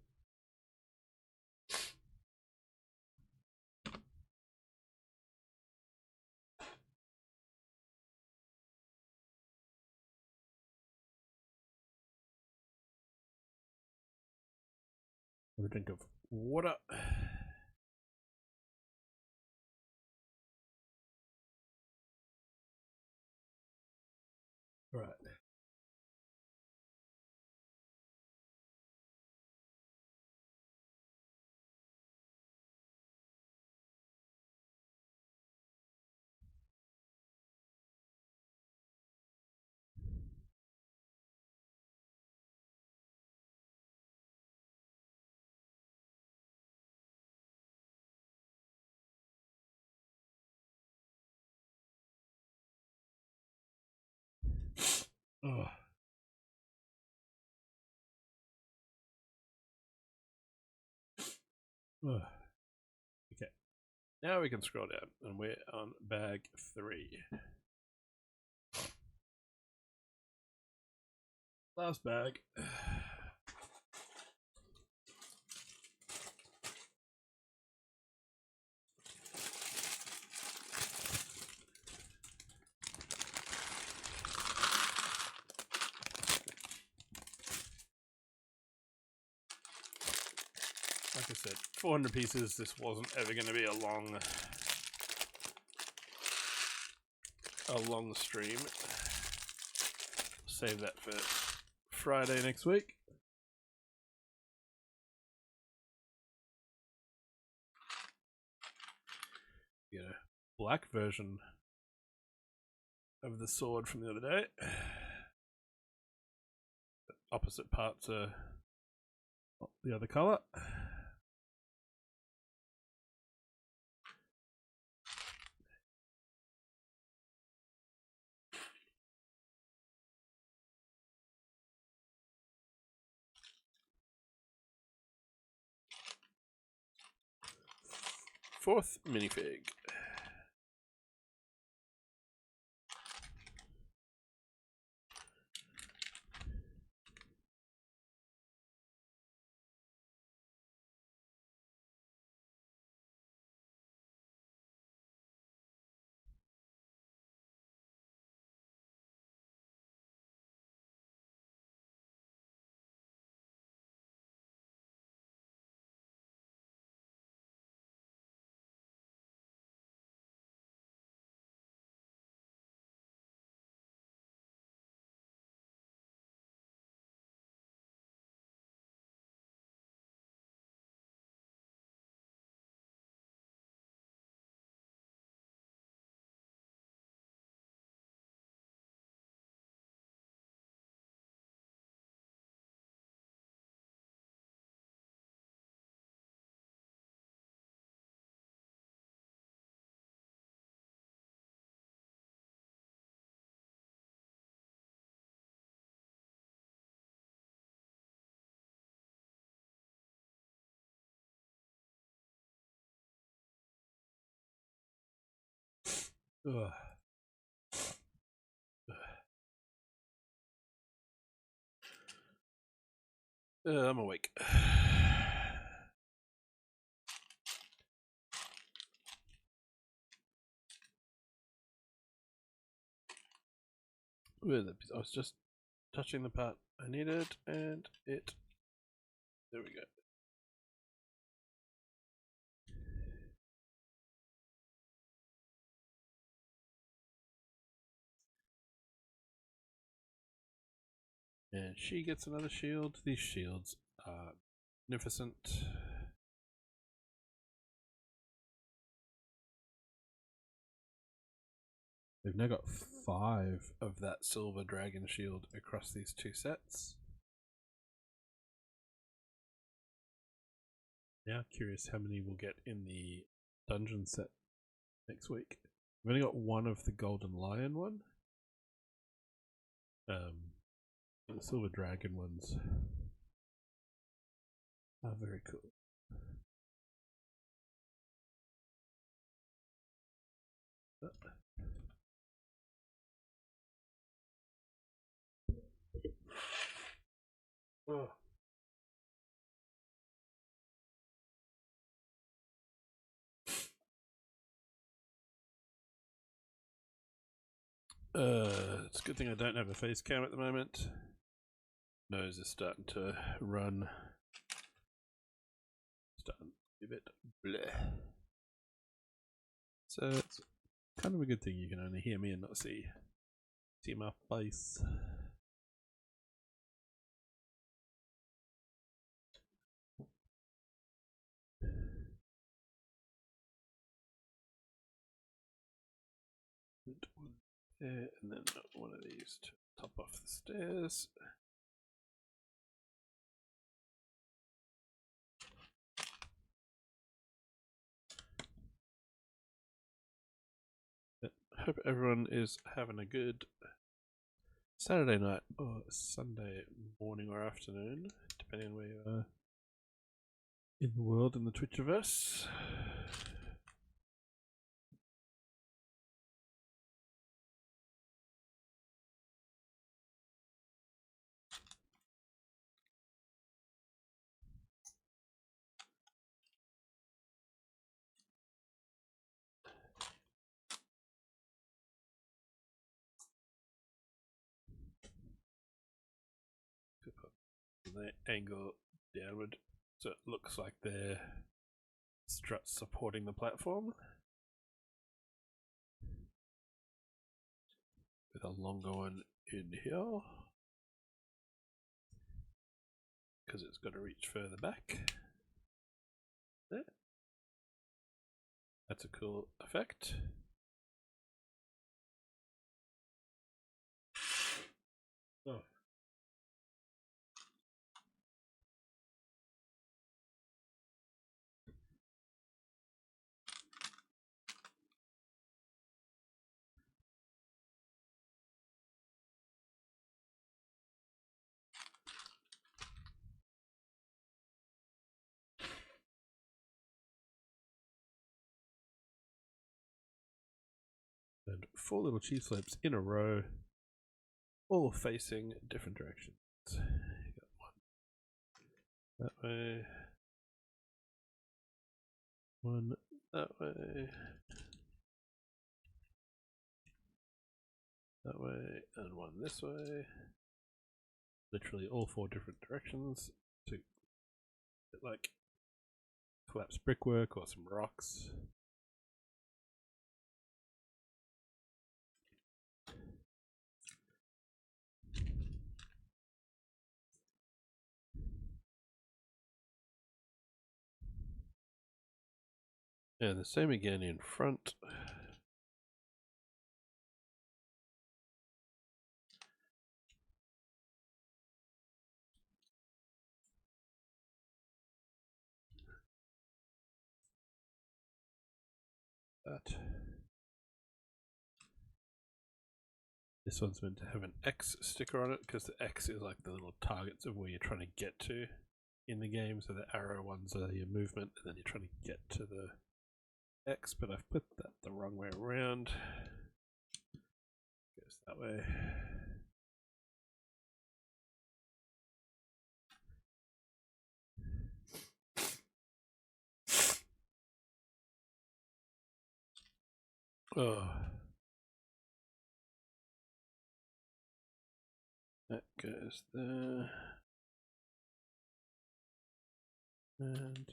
Have a drink of water. Right. Oh. Oh. Okay. Now we can scroll down, and we're on bag 3. Last bag. Like I said, 400 pieces. This wasn't ever going to be a long stream. Save that for Friday next week. You know, black version of the sword from the other day. The opposite parts are the other color. Fourth minifig. Ugh. I'm awake. I was just touching the part I needed, and it. There we go. And she gets another shield. These shields are magnificent. We've now got 5 of that silver dragon shield across these 2 sets. Now curious how many we'll get in the dungeon set next week. We've only got 1 of the golden lion one. The silver dragon ones are very cool. Oh. It's a good thing I don't have a face cam at the moment. Nose is starting to run. Starting to be a bit bleh. So it's kind of a good thing you can only hear me and not see my face. There, and then one of these to top off the stairs. Hope everyone is having a good Saturday night or Sunday morning or afternoon, depending on where you are in the world in the Twitchiverse. They angle downward so it looks like they're struts supporting the platform, with a longer one in here because it's got to reach further back. There. That's a cool effect. Oh. And 4 little cheese slopes in a row, all facing different directions. You got one that way, one that way, that way, and one this way. Literally all 4 different directions to get like collapsed brickwork or some rocks. And the same again in front. That. This one's meant to have an X sticker on it because the X is like the little targets of where you're trying to get to in the game. So the arrow ones are your movement, and then you're trying to get to the X. But I've put that the wrong way around. Goes that way. Oh. That goes there. And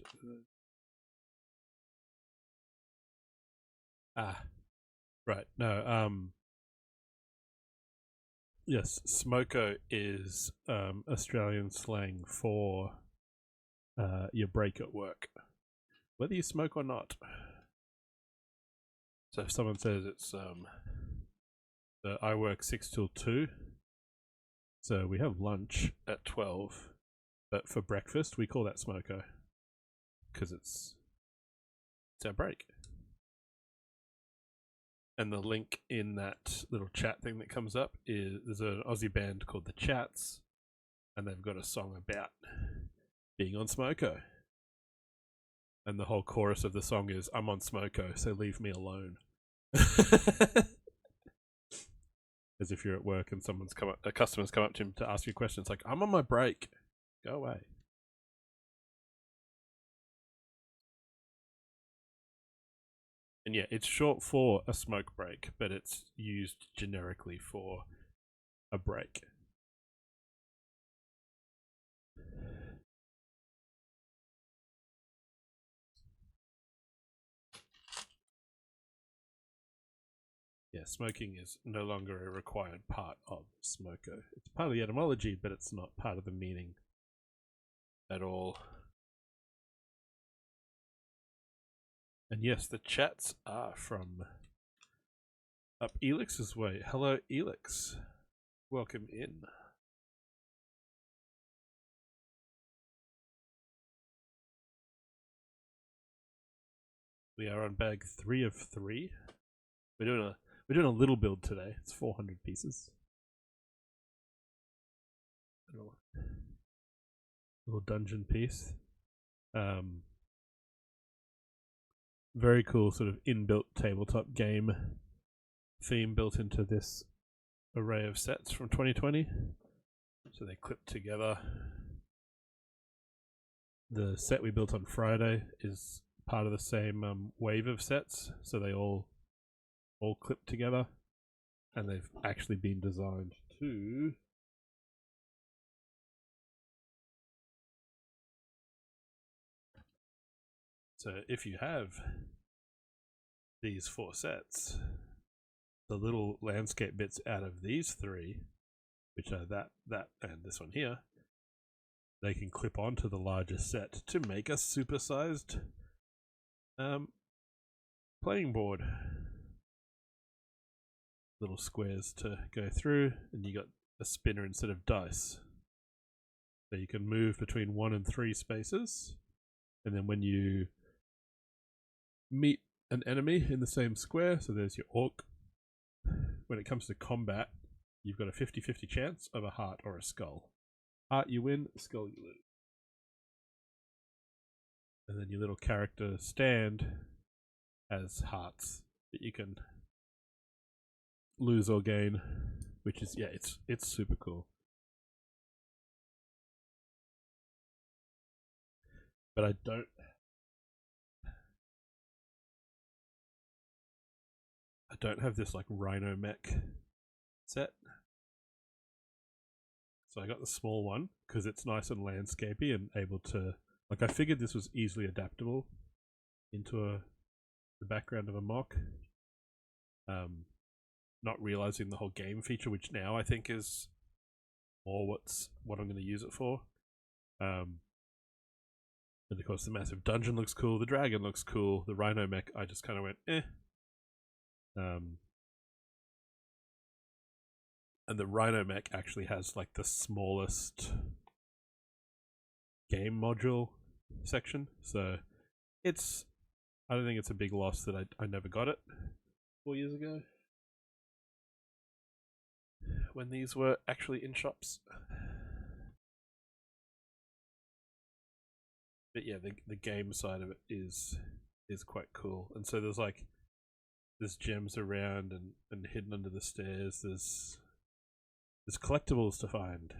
right. No, yes, smoko is Australian slang for your break at work, whether you smoke or not. So if someone says it's So I work 6 till 2. So we have lunch at 12. But for breakfast, we call that smoko. Because it's our break. And the link in that little chat thing that comes up is there's an Aussie band called The Chats, and they've got a song about being on smoko. And the whole chorus of the song is, I'm on smoko, so leave me alone. As if you're at work and a customer's come up to him to ask you questions like, I'm on my break. Go away. And yeah, it's short for a smoke break, but it's used generically for a break. Yeah, smoking is no longer a required part of smoko. It's part of the etymology, but it's not part of the meaning at all. And yes, the chats are from up Elix's way. Hello, Elix. Welcome in. We are on bag 3 of 3. We're doing a little build today. It's 400 pieces. Little dungeon piece. Very cool sort of inbuilt tabletop game theme built into this array of sets from 2020. So they clip together. The set we built on Friday is part of the same wave of sets, so they all clip together, and they've actually been designed to so if you have these 4 sets, the little landscape bits out of these 3, which are that, and this one here, they can clip onto the larger set to make a supersized playing board. Little squares to go through, and you got a spinner instead of dice. So you can move between 1 and 3 spaces, and then when you meet an enemy in the same square, so there's your orc, when it comes to combat, you've got a 50-50 chance of a heart or a skull. Heart you win, skull you lose. And then your little character stand has hearts that you can lose or gain, which is, yeah, it's super cool. But I don't have this like rhino mech set. So I got the small one because it's nice and landscapey and able to, like, I figured this was easily adaptable into the background of a mock. Not realizing the whole game feature, which now I think is more what I'm going to use it for. And of course the massive dungeon looks cool, the dragon looks cool, the rhino mech I just kind of went eh. And the rhino mech actually has like the smallest game module section, so I don't think it's a big loss that I never got it 4 years ago when these were actually in shops. But yeah, the game side of it is quite cool. And so there's gems around and hidden under the stairs. There's collectibles to find.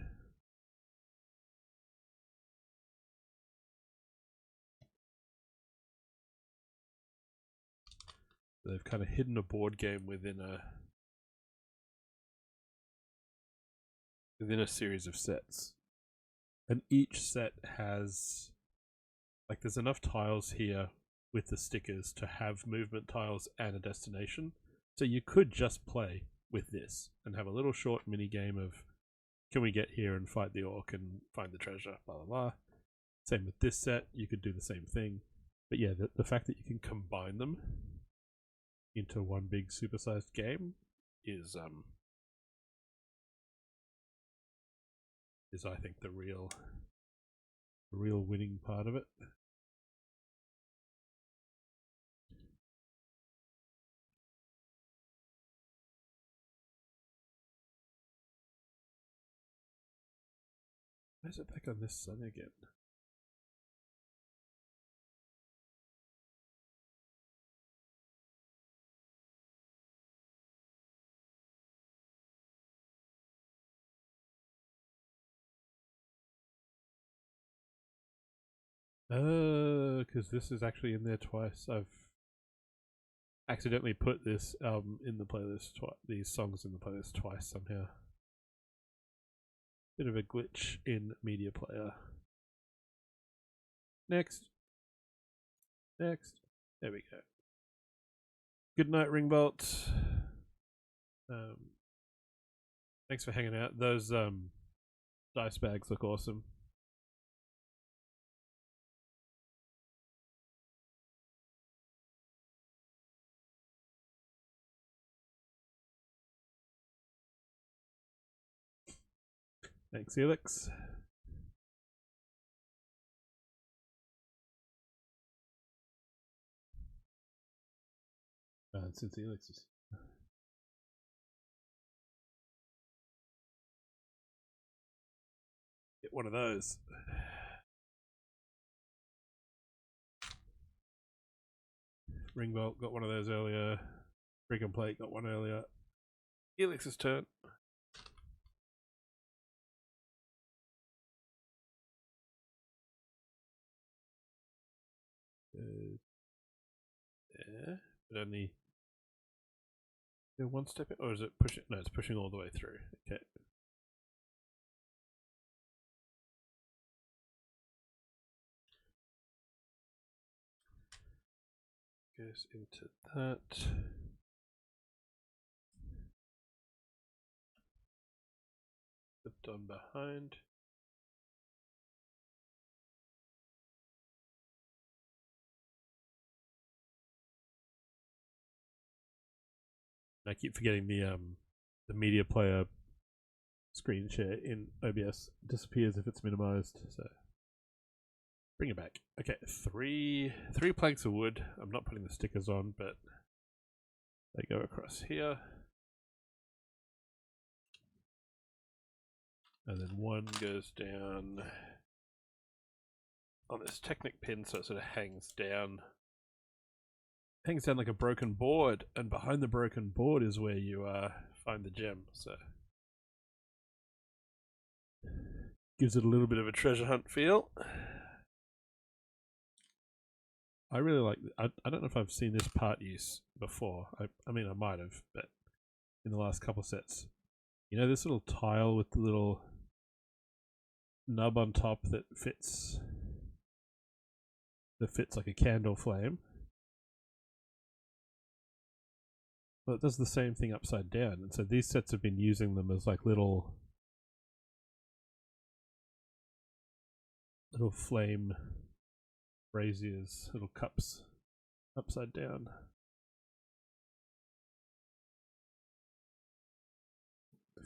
They've kind of hidden a board game within a series of sets. And each set has, like, there's enough tiles here with the stickers to have movement tiles and a destination. So you could just play with this and have a little short mini game of, can we get here and fight the orc and find the treasure, blah blah blah. Same with this set, you could do the same thing. But yeah, the fact that you can combine them into one big supersized game is I think the real winning part of it. Why is it back on this sun again? Because this is actually in there twice. I've accidentally put this in the playlist these songs in the playlist twice somehow. Bit of a glitch in media player. Next. There we go. Good night, Ringbolt. Thanks for hanging out. Those dice bags look awesome. Thanks, Helix. Since Helix is get one of those. Ringbolt got one of those earlier. Brick and Plate got one earlier. Helix's turn. There, but only one step in, or is it pushing? No, it's pushing all the way through. Okay. Goes into that. Flipped on behind. I keep forgetting the media player screen share in OBS disappears if it's minimized, so bring it back. Okay, three planks of wood. I'm not putting the stickers on, but they go across here. And then one goes down on this Technic pin, so it sort of hangs down like a broken board, and behind the broken board is where you find the gem, so gives it a little bit of a treasure hunt feel. I really like I don't know if I've seen this part use before. I mean I might have, but in the last couple sets. You know this little tile with the little nub on top that fits like a candle flame? Well, it does the same thing upside down, and so these sets have been using them as like little flame braziers, little cups upside down.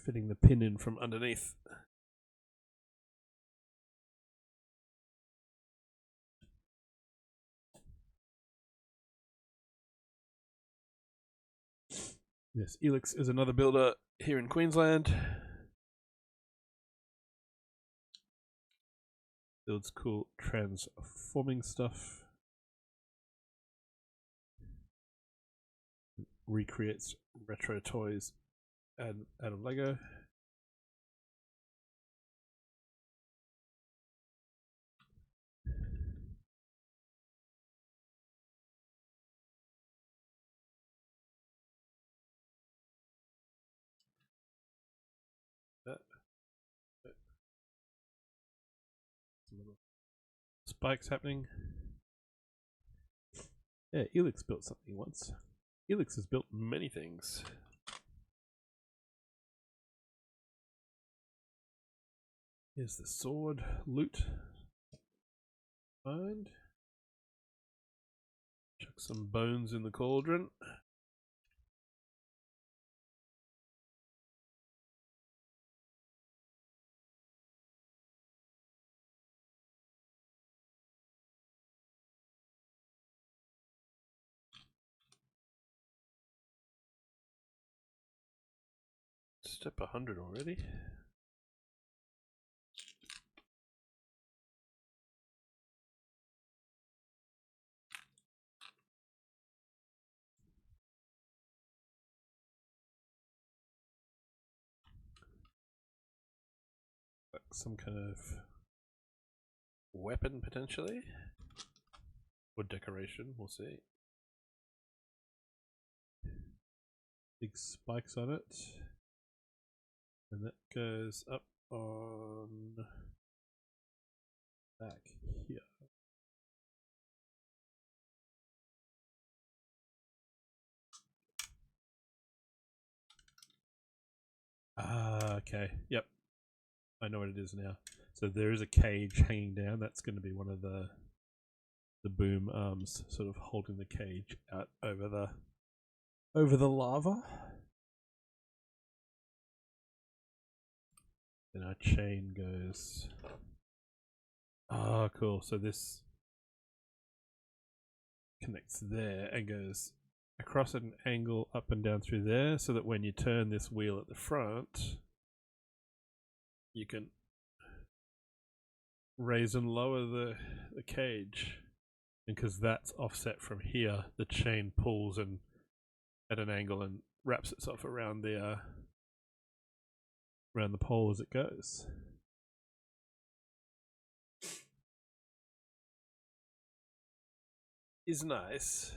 Fitting the pin in from underneath. Yes, Elix is another builder here in Queensland. Builds cool transforming stuff. Recreates retro toys out of Lego. Spikes happening. Yeah, Elix built something once. Elix has built many things. Here's the sword, loot. Find. Chuck some bones in the cauldron. step 100 already. Some kind of weapon potentially, or decoration, we'll see. Big spikes on it, and that goes up on back here. Okay, yep, I know what it is now. So there is a cage hanging down. That's going to be one of the boom arms, sort of holding the cage out over the lava. Then our chain goes. Ah, cool. So this connects there and goes across at an angle up and down through there, so that when you turn this wheel at the front, you can raise and lower the cage. And because that's offset from here, the chain pulls and at an angle and wraps itself around the pole as it goes. Is nice.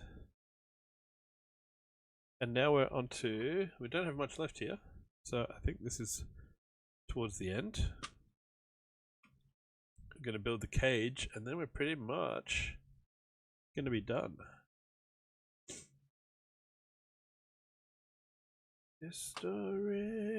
And now we're onto, we don't have much left here, so I think this is towards the end. We're going to build the cage, and then we're pretty much going to be done. History.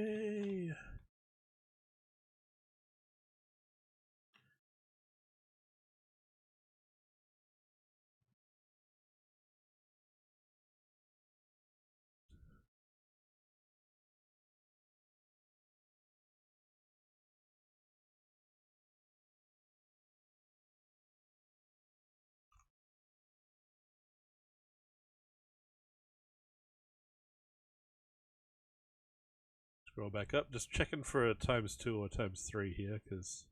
Scroll back up, just checking for a ×2 or ×3 here, because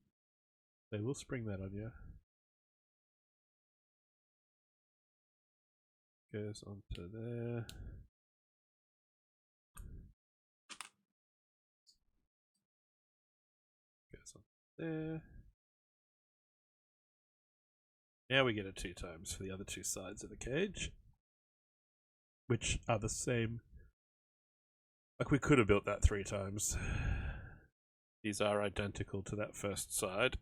they will spring that on you. Goes onto there. Goes on there. Now we get a 2× for the other two sides of the cage, which are the same. Like, we could have built that 3×. These are identical to that first side.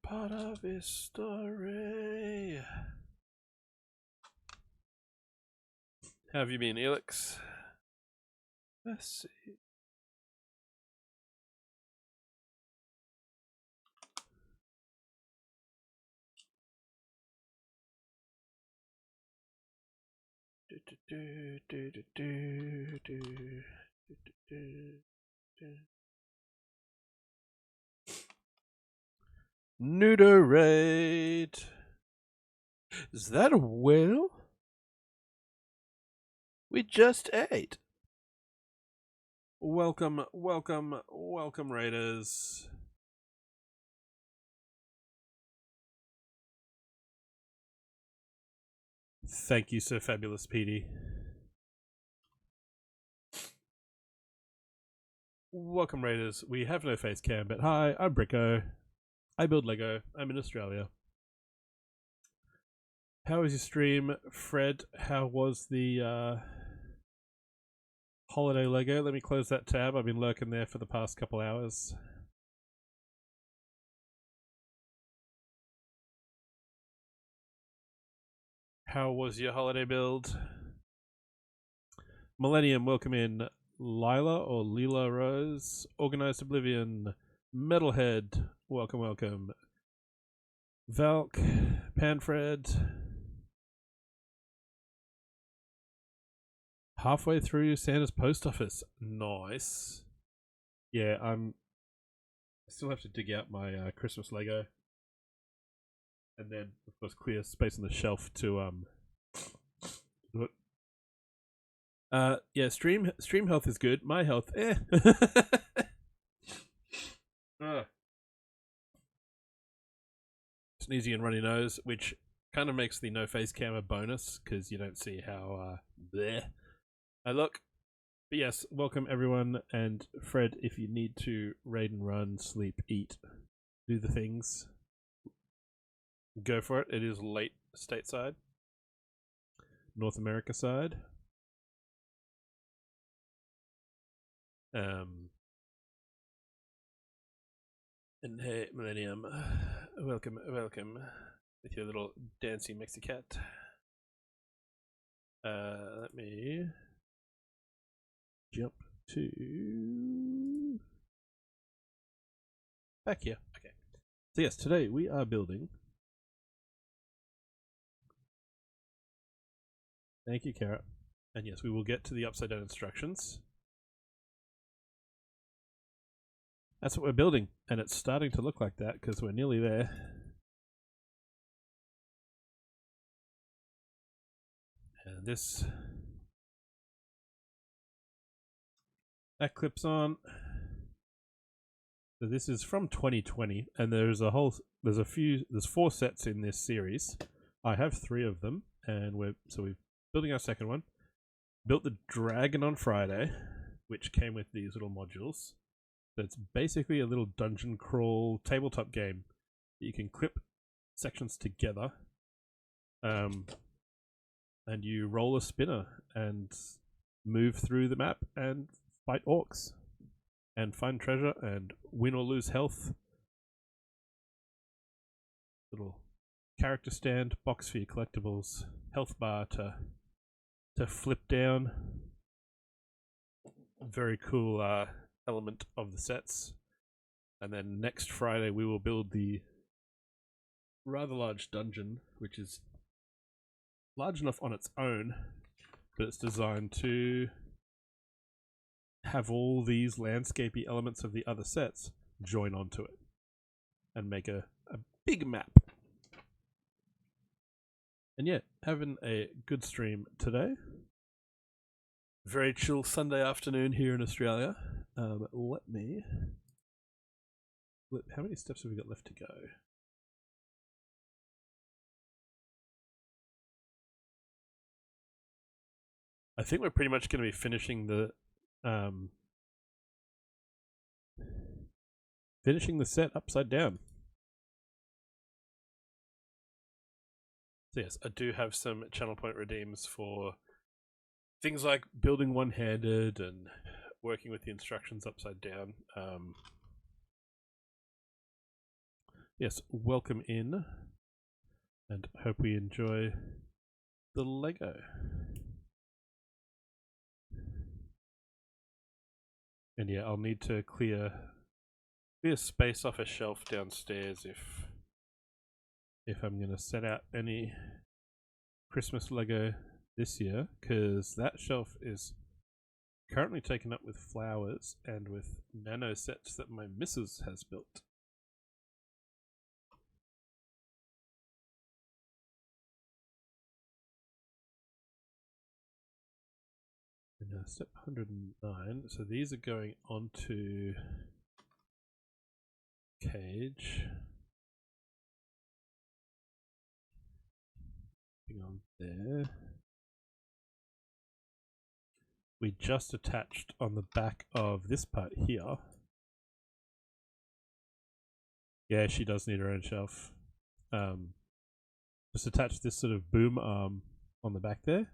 Part of his story. How have you been, Elix? Let's see. Neuterate. Is that a whale? We just ate. Welcome, welcome, welcome, Raiders. Thank you, Sir Fabulous PD. Welcome, Raiders. We have no face cam, but hi, I'm Bricko. I build Lego. I'm in Australia. How was your stream, Fred? How was the holiday Lego? Let me close that tab. I've been lurking there for the past couple hours. How was your holiday build? Millennium, welcome in. Lila or Lila Rose. Organized Oblivion. Metalhead, welcome, welcome. Valk, Panfred. Halfway through Santa's post office. Nice. Yeah, I still have to dig out my Christmas Lego. And then, of course, clear space on the shelf to do it. Yeah, stream health is good. My health, Sneezy and runny nose, which kind of makes the no face cam a bonus because you don't see how bleh I look. But yes, welcome everyone, and Fred, if you need to raid and run, sleep, eat, do the things, go for it. It is late stateside, North America side. And hey, Millennium, welcome with your little dancing Mexicat. Let me jump to back here. Okay. So yes, today we are building. Thank you, Carrot. And yes, we will get to the upside down instructions. That's what we're building, and it's starting to look like that because we're nearly there. And this, that clips on. So this is from 2020, and there's 4 sets in this series. I have 3 of them, and we're building our second one. Built the dragon on Friday, which came with these little modules. So it's basically a little dungeon crawl tabletop game that you can clip sections together, and you roll a spinner and move through the map and fight orcs and find treasure and win or lose health. Little character stand, box for your collectibles, health bar to flip down. Very cool element of the sets. And then next Friday we will build the rather large dungeon, which is large enough on its own, but it's designed to have all these landscapey elements of the other sets join onto it and make a big map. And yeah, having a good stream today. Very chill Sunday afternoon here in Australia. How many steps have we got left to go? I think we're pretty much going to be finishing the set upside down. So yes, I do have some channel point redeems for things like building one-handed and working with the instructions upside down. Yes, welcome in, and hope we enjoy the Lego. And yeah, I'll need to clear space off a shelf downstairs if I'm going to set out any Christmas Lego this year, because that shelf is currently taken up with flowers and with nano sets that my missus has built. And step 109, so these are going onto cage. On there. We just attached on the back of this part here. Yeah, she does need her own shelf. Just attach this sort of boom arm on the back there.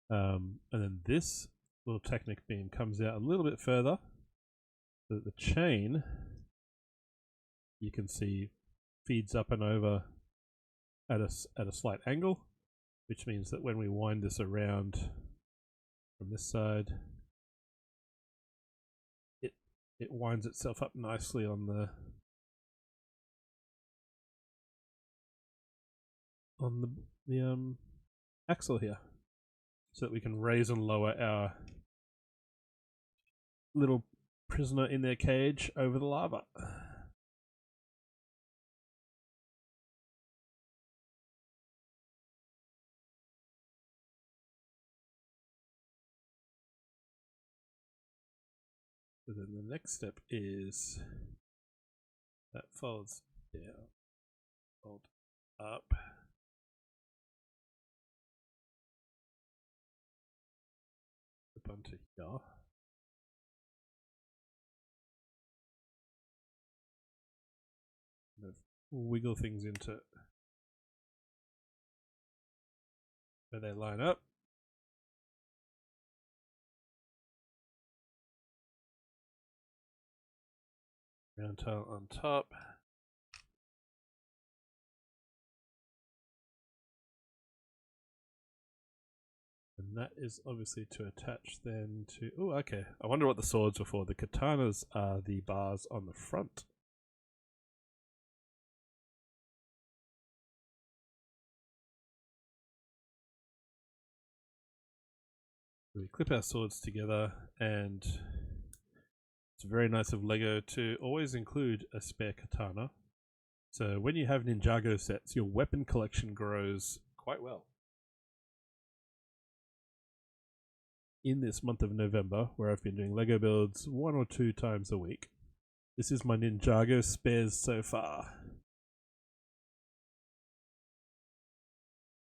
And then this little Technic beam comes out a little bit further. So that the chain, you can see, feeds up and over at a slight angle, which means that when we wind this around from this side, it winds itself up nicely on the axle here, so that we can raise and lower our little prisoner in their cage over the lava. So then the next step is that folds down, fold up. Up onto here. Kind of wiggle things into where they line up. Round tail on top. And that is obviously to attach then to... Oh, okay. I wonder what the swords were for. The katanas are the bars on the front. We clip our swords together, and it's very nice of LEGO to always include a spare katana. So when you have Ninjago sets, your weapon collection grows quite well. In this month of November, where I've been doing LEGO builds 1 or 2 times a week, this is my Ninjago spares so far.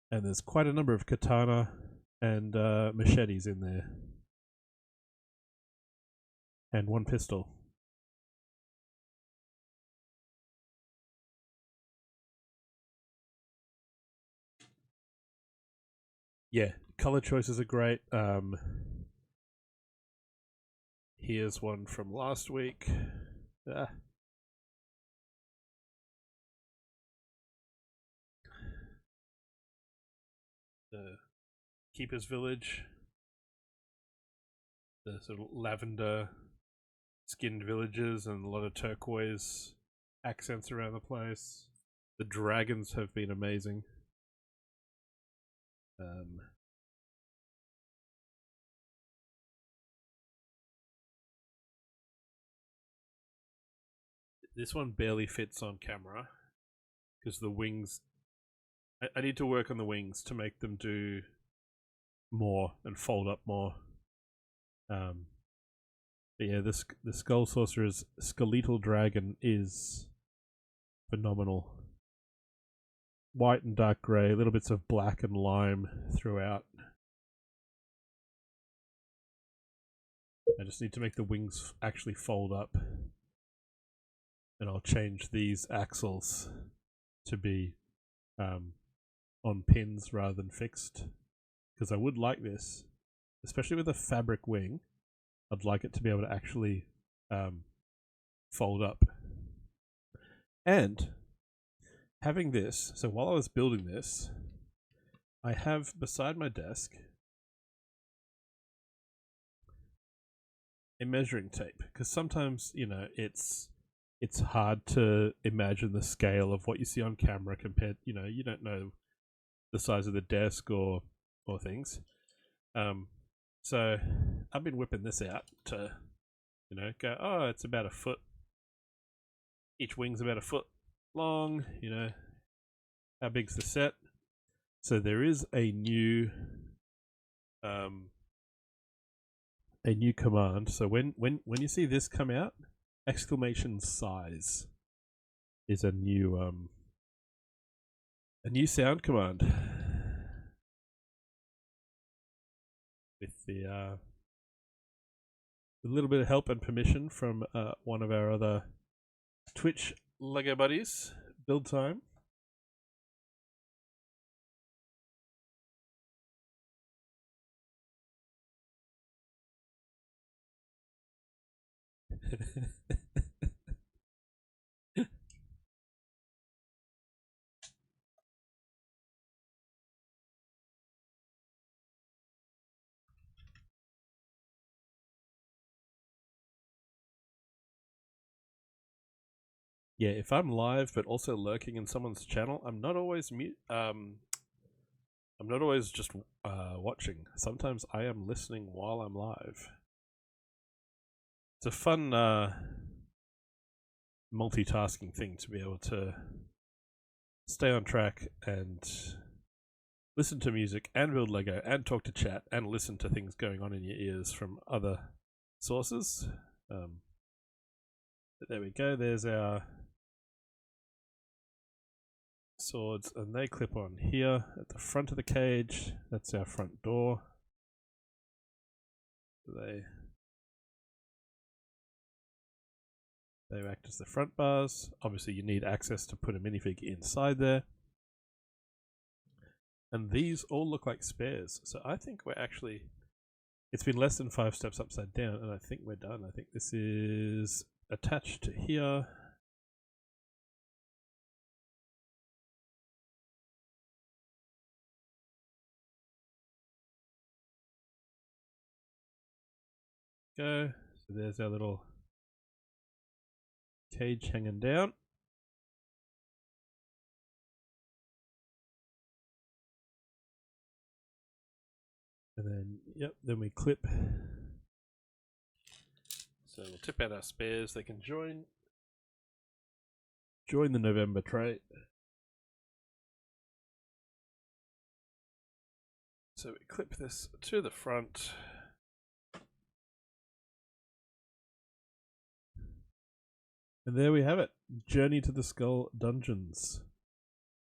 And there's quite a number of katana and machetes in there. And 1 pistol. Yeah, color choices are great. Here's one from last week. The Keeper's Village. The sort of lavender skinned villages and a lot of turquoise accents around the place. The dragons have been amazing. This one barely fits on camera because the wings... I need to work on the wings to make them do more and fold up more. But yeah, the Skull Sorcerer's skeletal dragon is phenomenal. White and dark grey, little bits of black and lime throughout. I just need to make the wings actually fold up. And I'll change these axles to be on pins rather than fixed. Because I would like this, especially with a fabric wing, I'd like it to be able to actually fold up. And having this, so while I was building this, I have beside my desk a measuring tape, because sometimes, you know, it's hard to imagine the scale of what you see on camera compared, you know, you don't know the size of the desk or things. So I've been whipping this out to, you know, go, oh, it's about a foot. Each wing's about a foot long, you know. How big's the set? So there is a new command. So when you see this come out, exclamation size is a new sound command with a little bit of help and permission from one of our other Twitch LEGO buddies. Build time. Yeah, if I'm live but also lurking in someone's channel, I'm not always I'm not always just watching. Sometimes I am listening while I'm live. It's a fun multitasking thing to be able to stay on track and listen to music and build LEGO and talk to chat and listen to things going on in your ears from other sources. But there we go. There's our swords, and they clip on here at the front of the cage. That's our front door. They act as the front bars. Obviously you need access to put a minifig inside there. And these all look like spares. So I think we're actually... It's been less than 5 steps upside down, and I think we're done. I think this is attached to here. Go. So there's our little cage hanging down. And then, yep, then we clip. So we'll tip out our spares. They can join the November tray. So we clip this to the front. And there we have it. Journey to the Skull Dungeons.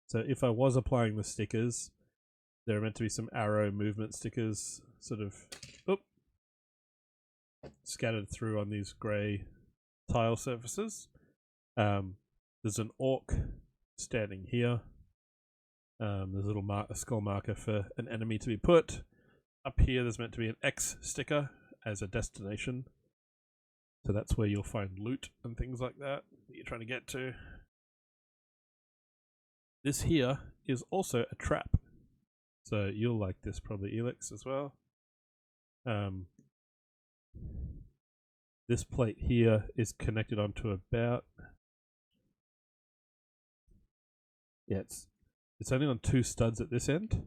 So if I was applying the stickers, there are meant to be some arrow movement stickers sort of scattered through on these grey tile surfaces. There's an orc standing here. There's a little skull marker for an enemy to be put. Up here there's meant to be an X sticker as a destination. So that's where you'll find loot and things like that you're trying to get to. This here is also a trap. So you'll like this probably, Elix, as well. This plate here is connected onto about... Yeah, it's only on 2 studs at this end.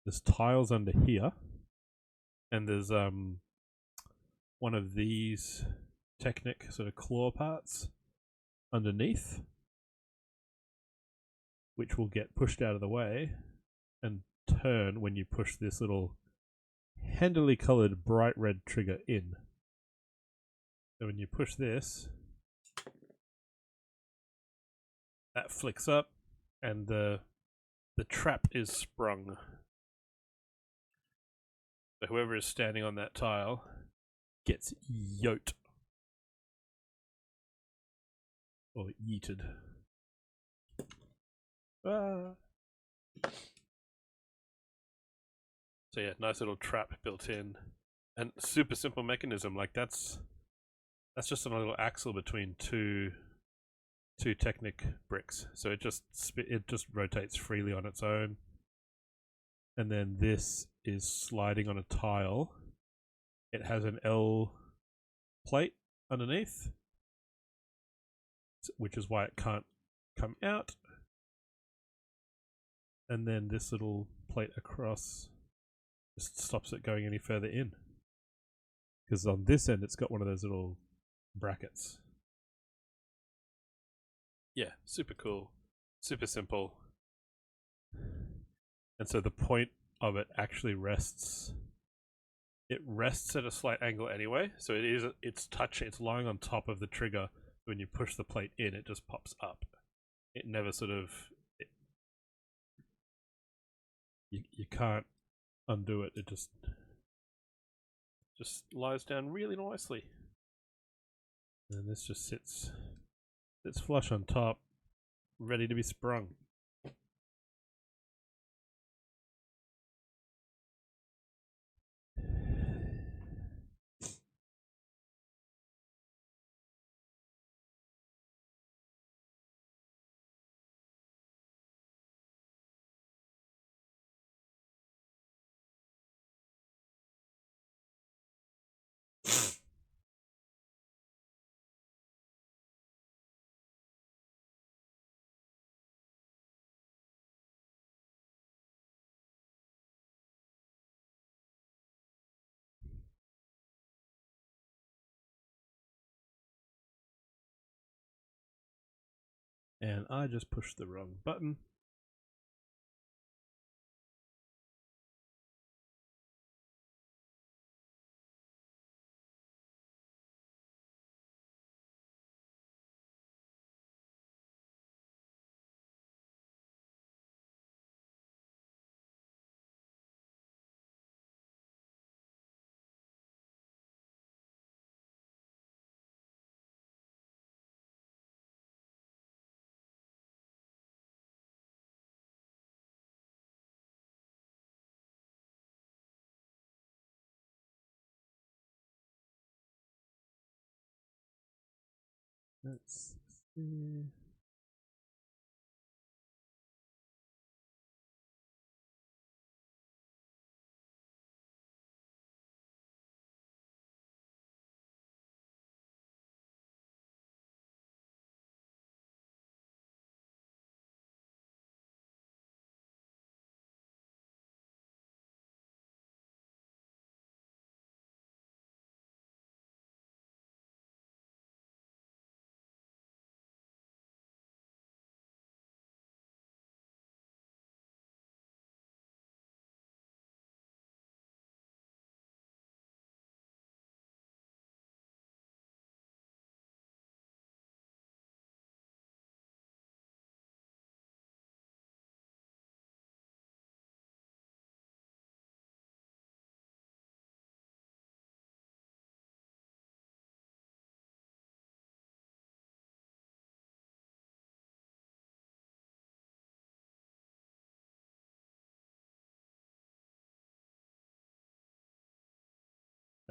There's tiles under here. And there's one of these Technic sort of claw parts underneath, which will get pushed out of the way and turn when you push this little handily coloured bright red trigger in. So when you push this, that flicks up and the trap is sprung. So whoever is standing on that tile gets yoked. Or yeeted. Ah. So yeah, nice little trap built in, and super simple mechanism. Like that's just a little axle between two Technic bricks. So it just rotates freely on its own, and then this is sliding on a tile. It has an L plate underneath, which is why it can't come out. And then this little plate across just stops it going any further in. Because on this end it's got one of those little brackets. Yeah, super cool. Super simple. And so the point of it actually rests... It rests at a slight angle anyway, so it's lying on top of the trigger. When you push the plate in, it just pops up. It never sort of... You can't undo it. It just lies down really nicely. And this just sits flush on top, ready to be sprung. And I just pushed the wrong button. Let's see.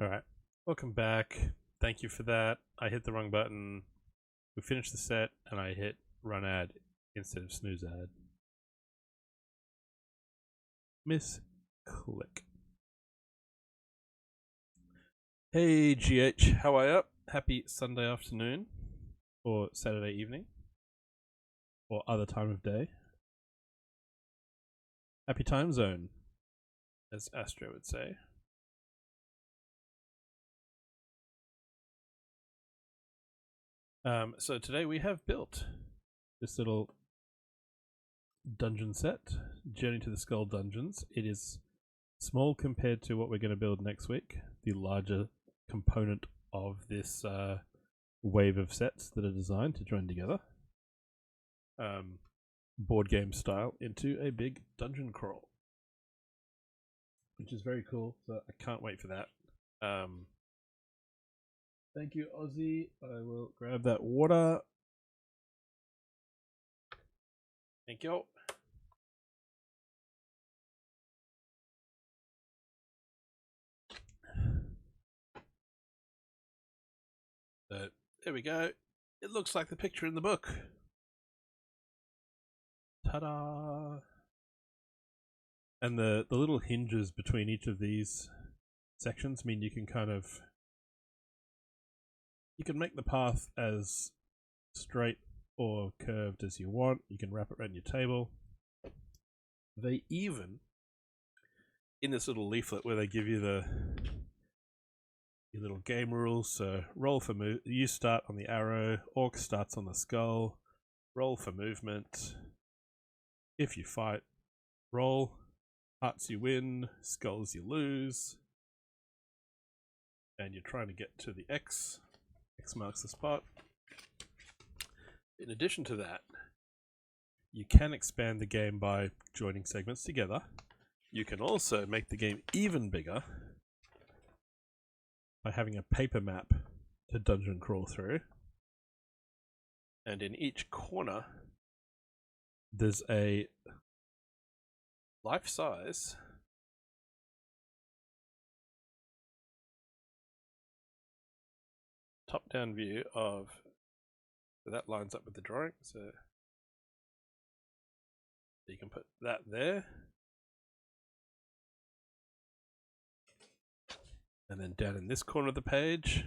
Alright, welcome back. Thank you for that. I hit the wrong button. We finished the set and I hit run ad instead of snooze ad. Misclick. Hey GH, how are you? Happy Sunday afternoon or Saturday evening or other time of day. Happy time zone, as Astro would say. So today we have built this little dungeon set, Journey to the Skull Dungeons. It is small compared to what we're going to build next week, the larger component of this wave of sets that are designed to join together, board game style, into a big dungeon crawl, which is very cool. So I can't wait for that. Thank you, Ozzy. I will grab that water. Thank you. So there we go. It looks like the picture in the book. Ta-da! And the little hinges between each of these sections mean you can make the path as straight or curved as you want. You can wrap it around your table. They even, in this little leaflet where they give you your little game rules, so roll for move. You start on the arrow. Orc starts on the skull. Roll for movement. If you fight, roll. Hearts you win. Skulls you lose. And you're trying to get to the X. X marks the spot. In addition to that, you can expand the game by joining segments together. You can also make the game even bigger by having a paper map to dungeon crawl through. And in each corner, there's a life-size top-down view of, so that lines up with the drawing, so you can put that there. And then down in this corner of the page,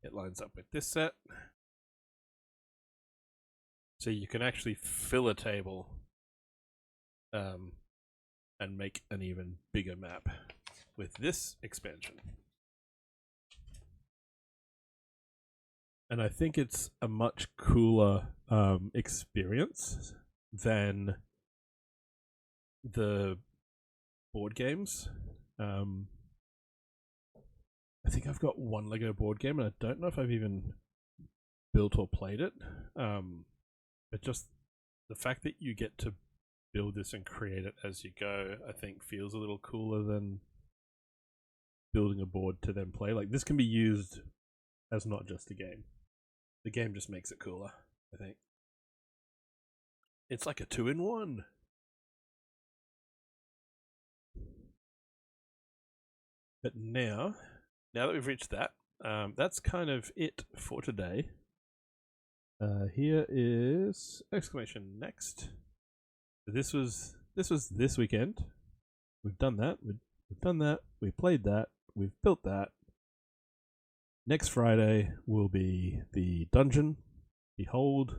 it lines up with this set. So you can actually fill a table and make an even bigger map with this expansion. And I think it's a much cooler experience than the board games. I think I've got one Lego board game, and I don't know if I've even built or played it. But just the fact that you get to build this and create it as you go, I think feels a little cooler than building a board to then play. Like, this can be used as not just a game. The game just makes it cooler, I think. It's like a 2-in-1. But now that we've reached that, that's kind of it for today. Here is exclamation next. This was this weekend. We've done that. We've done that. We played that. We've built that. Next Friday will be the dungeon, the hold,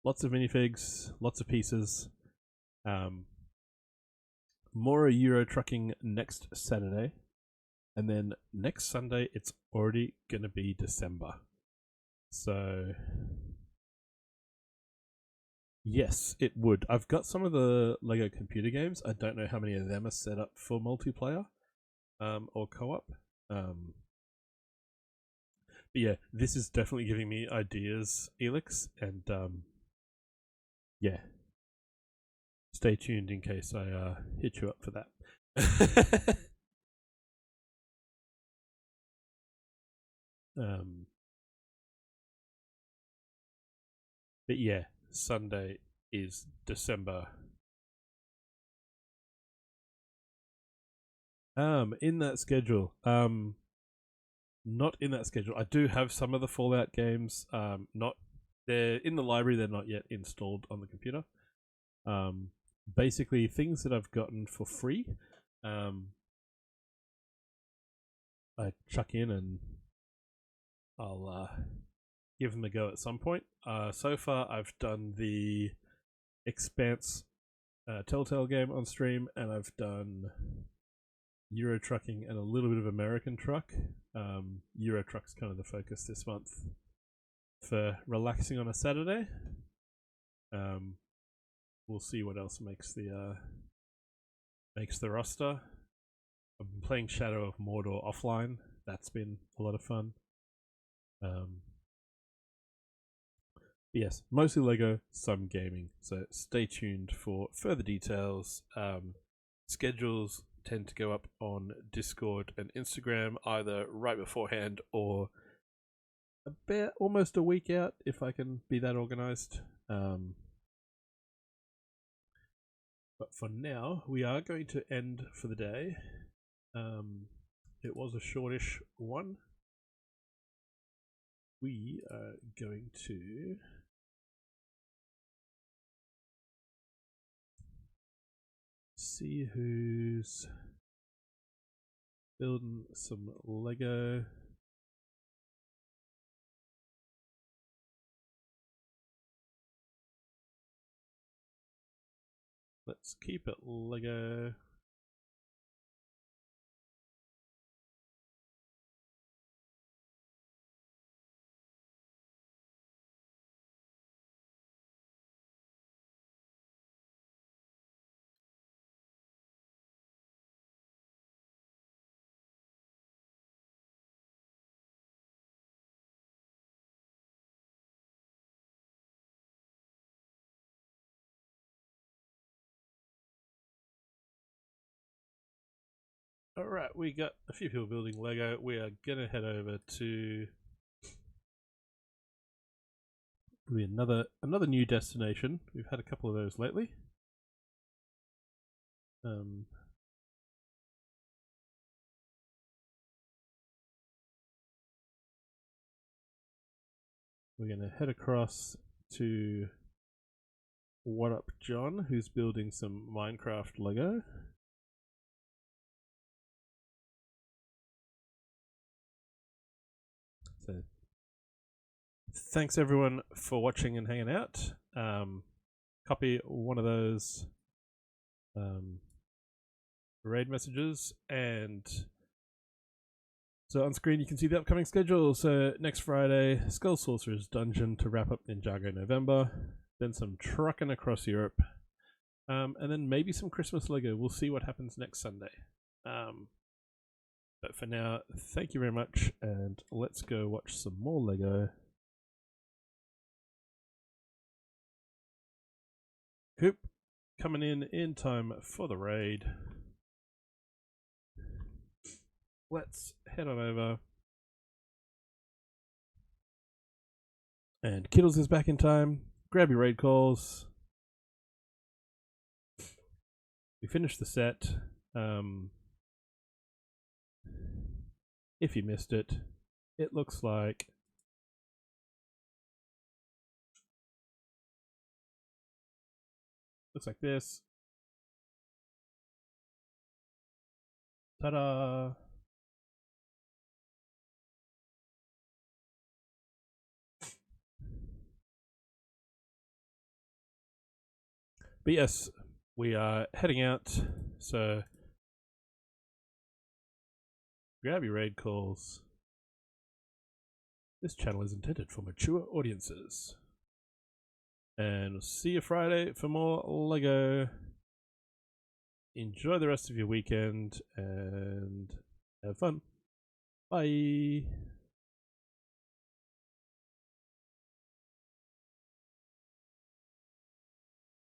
lots of minifigs, lots of pieces. More Euro trucking next Saturday, and then next Sunday it's already gonna be December. So yes, it would. I've got some of the Lego computer games. I don't know how many of them are set up for multiplayer or co-op. But yeah, this is definitely giving me ideas, Elix, and yeah. Stay tuned in case I hit you up for that. But yeah, Sunday is December. In that schedule. Not in that schedule. I do have some of the Fallout games. Not they're in the library. They're not yet installed on the computer. Basically things that I've gotten for free. I chuck in and I'll give them a go at some point. So far, I've done the Expanse Telltale game on stream, and I've done Euro trucking and a little bit of American truck. Euro truck's kind of the focus this month for relaxing on a Saturday. We'll see what else makes the roster. I've been playing Shadow of Mordor offline. That's been a lot of fun. Yes, mostly Lego, some gaming. So stay tuned for further details. Schedules tend to go up on Discord and Instagram either right beforehand or about almost a week out if I can be that organized. But for now, we are going to end for the day. It was a shortish one. We are going to see who's building some Lego. Let's keep it Lego. Alright, we got a few people building Lego. We are gonna head over to another new destination. We've had a couple of those lately. We're gonna head across to What Up John, who's building some Minecraft Lego. So thanks everyone for watching and hanging out. Copy one of those raid messages, and so on screen you can see the upcoming schedule. So next Friday, Skull Sorcerer's Dungeon to wrap up Ninjago November, then some trucking across Europe, and then maybe some Christmas Lego. We'll see what happens next Sunday. But for now, thank you very much, and let's go watch some more Lego. Coop coming in time for the raid. Let's head on over. And Kittles is back in time. Grab your raid calls. We finished the set. If you missed it, it looks like Looks like this. Ta-da! But yes, we are heading out, so grab your raid calls. This channel is intended for mature audiences. And we'll see you Friday for more Lego. Enjoy the rest of your weekend and have fun. Bye.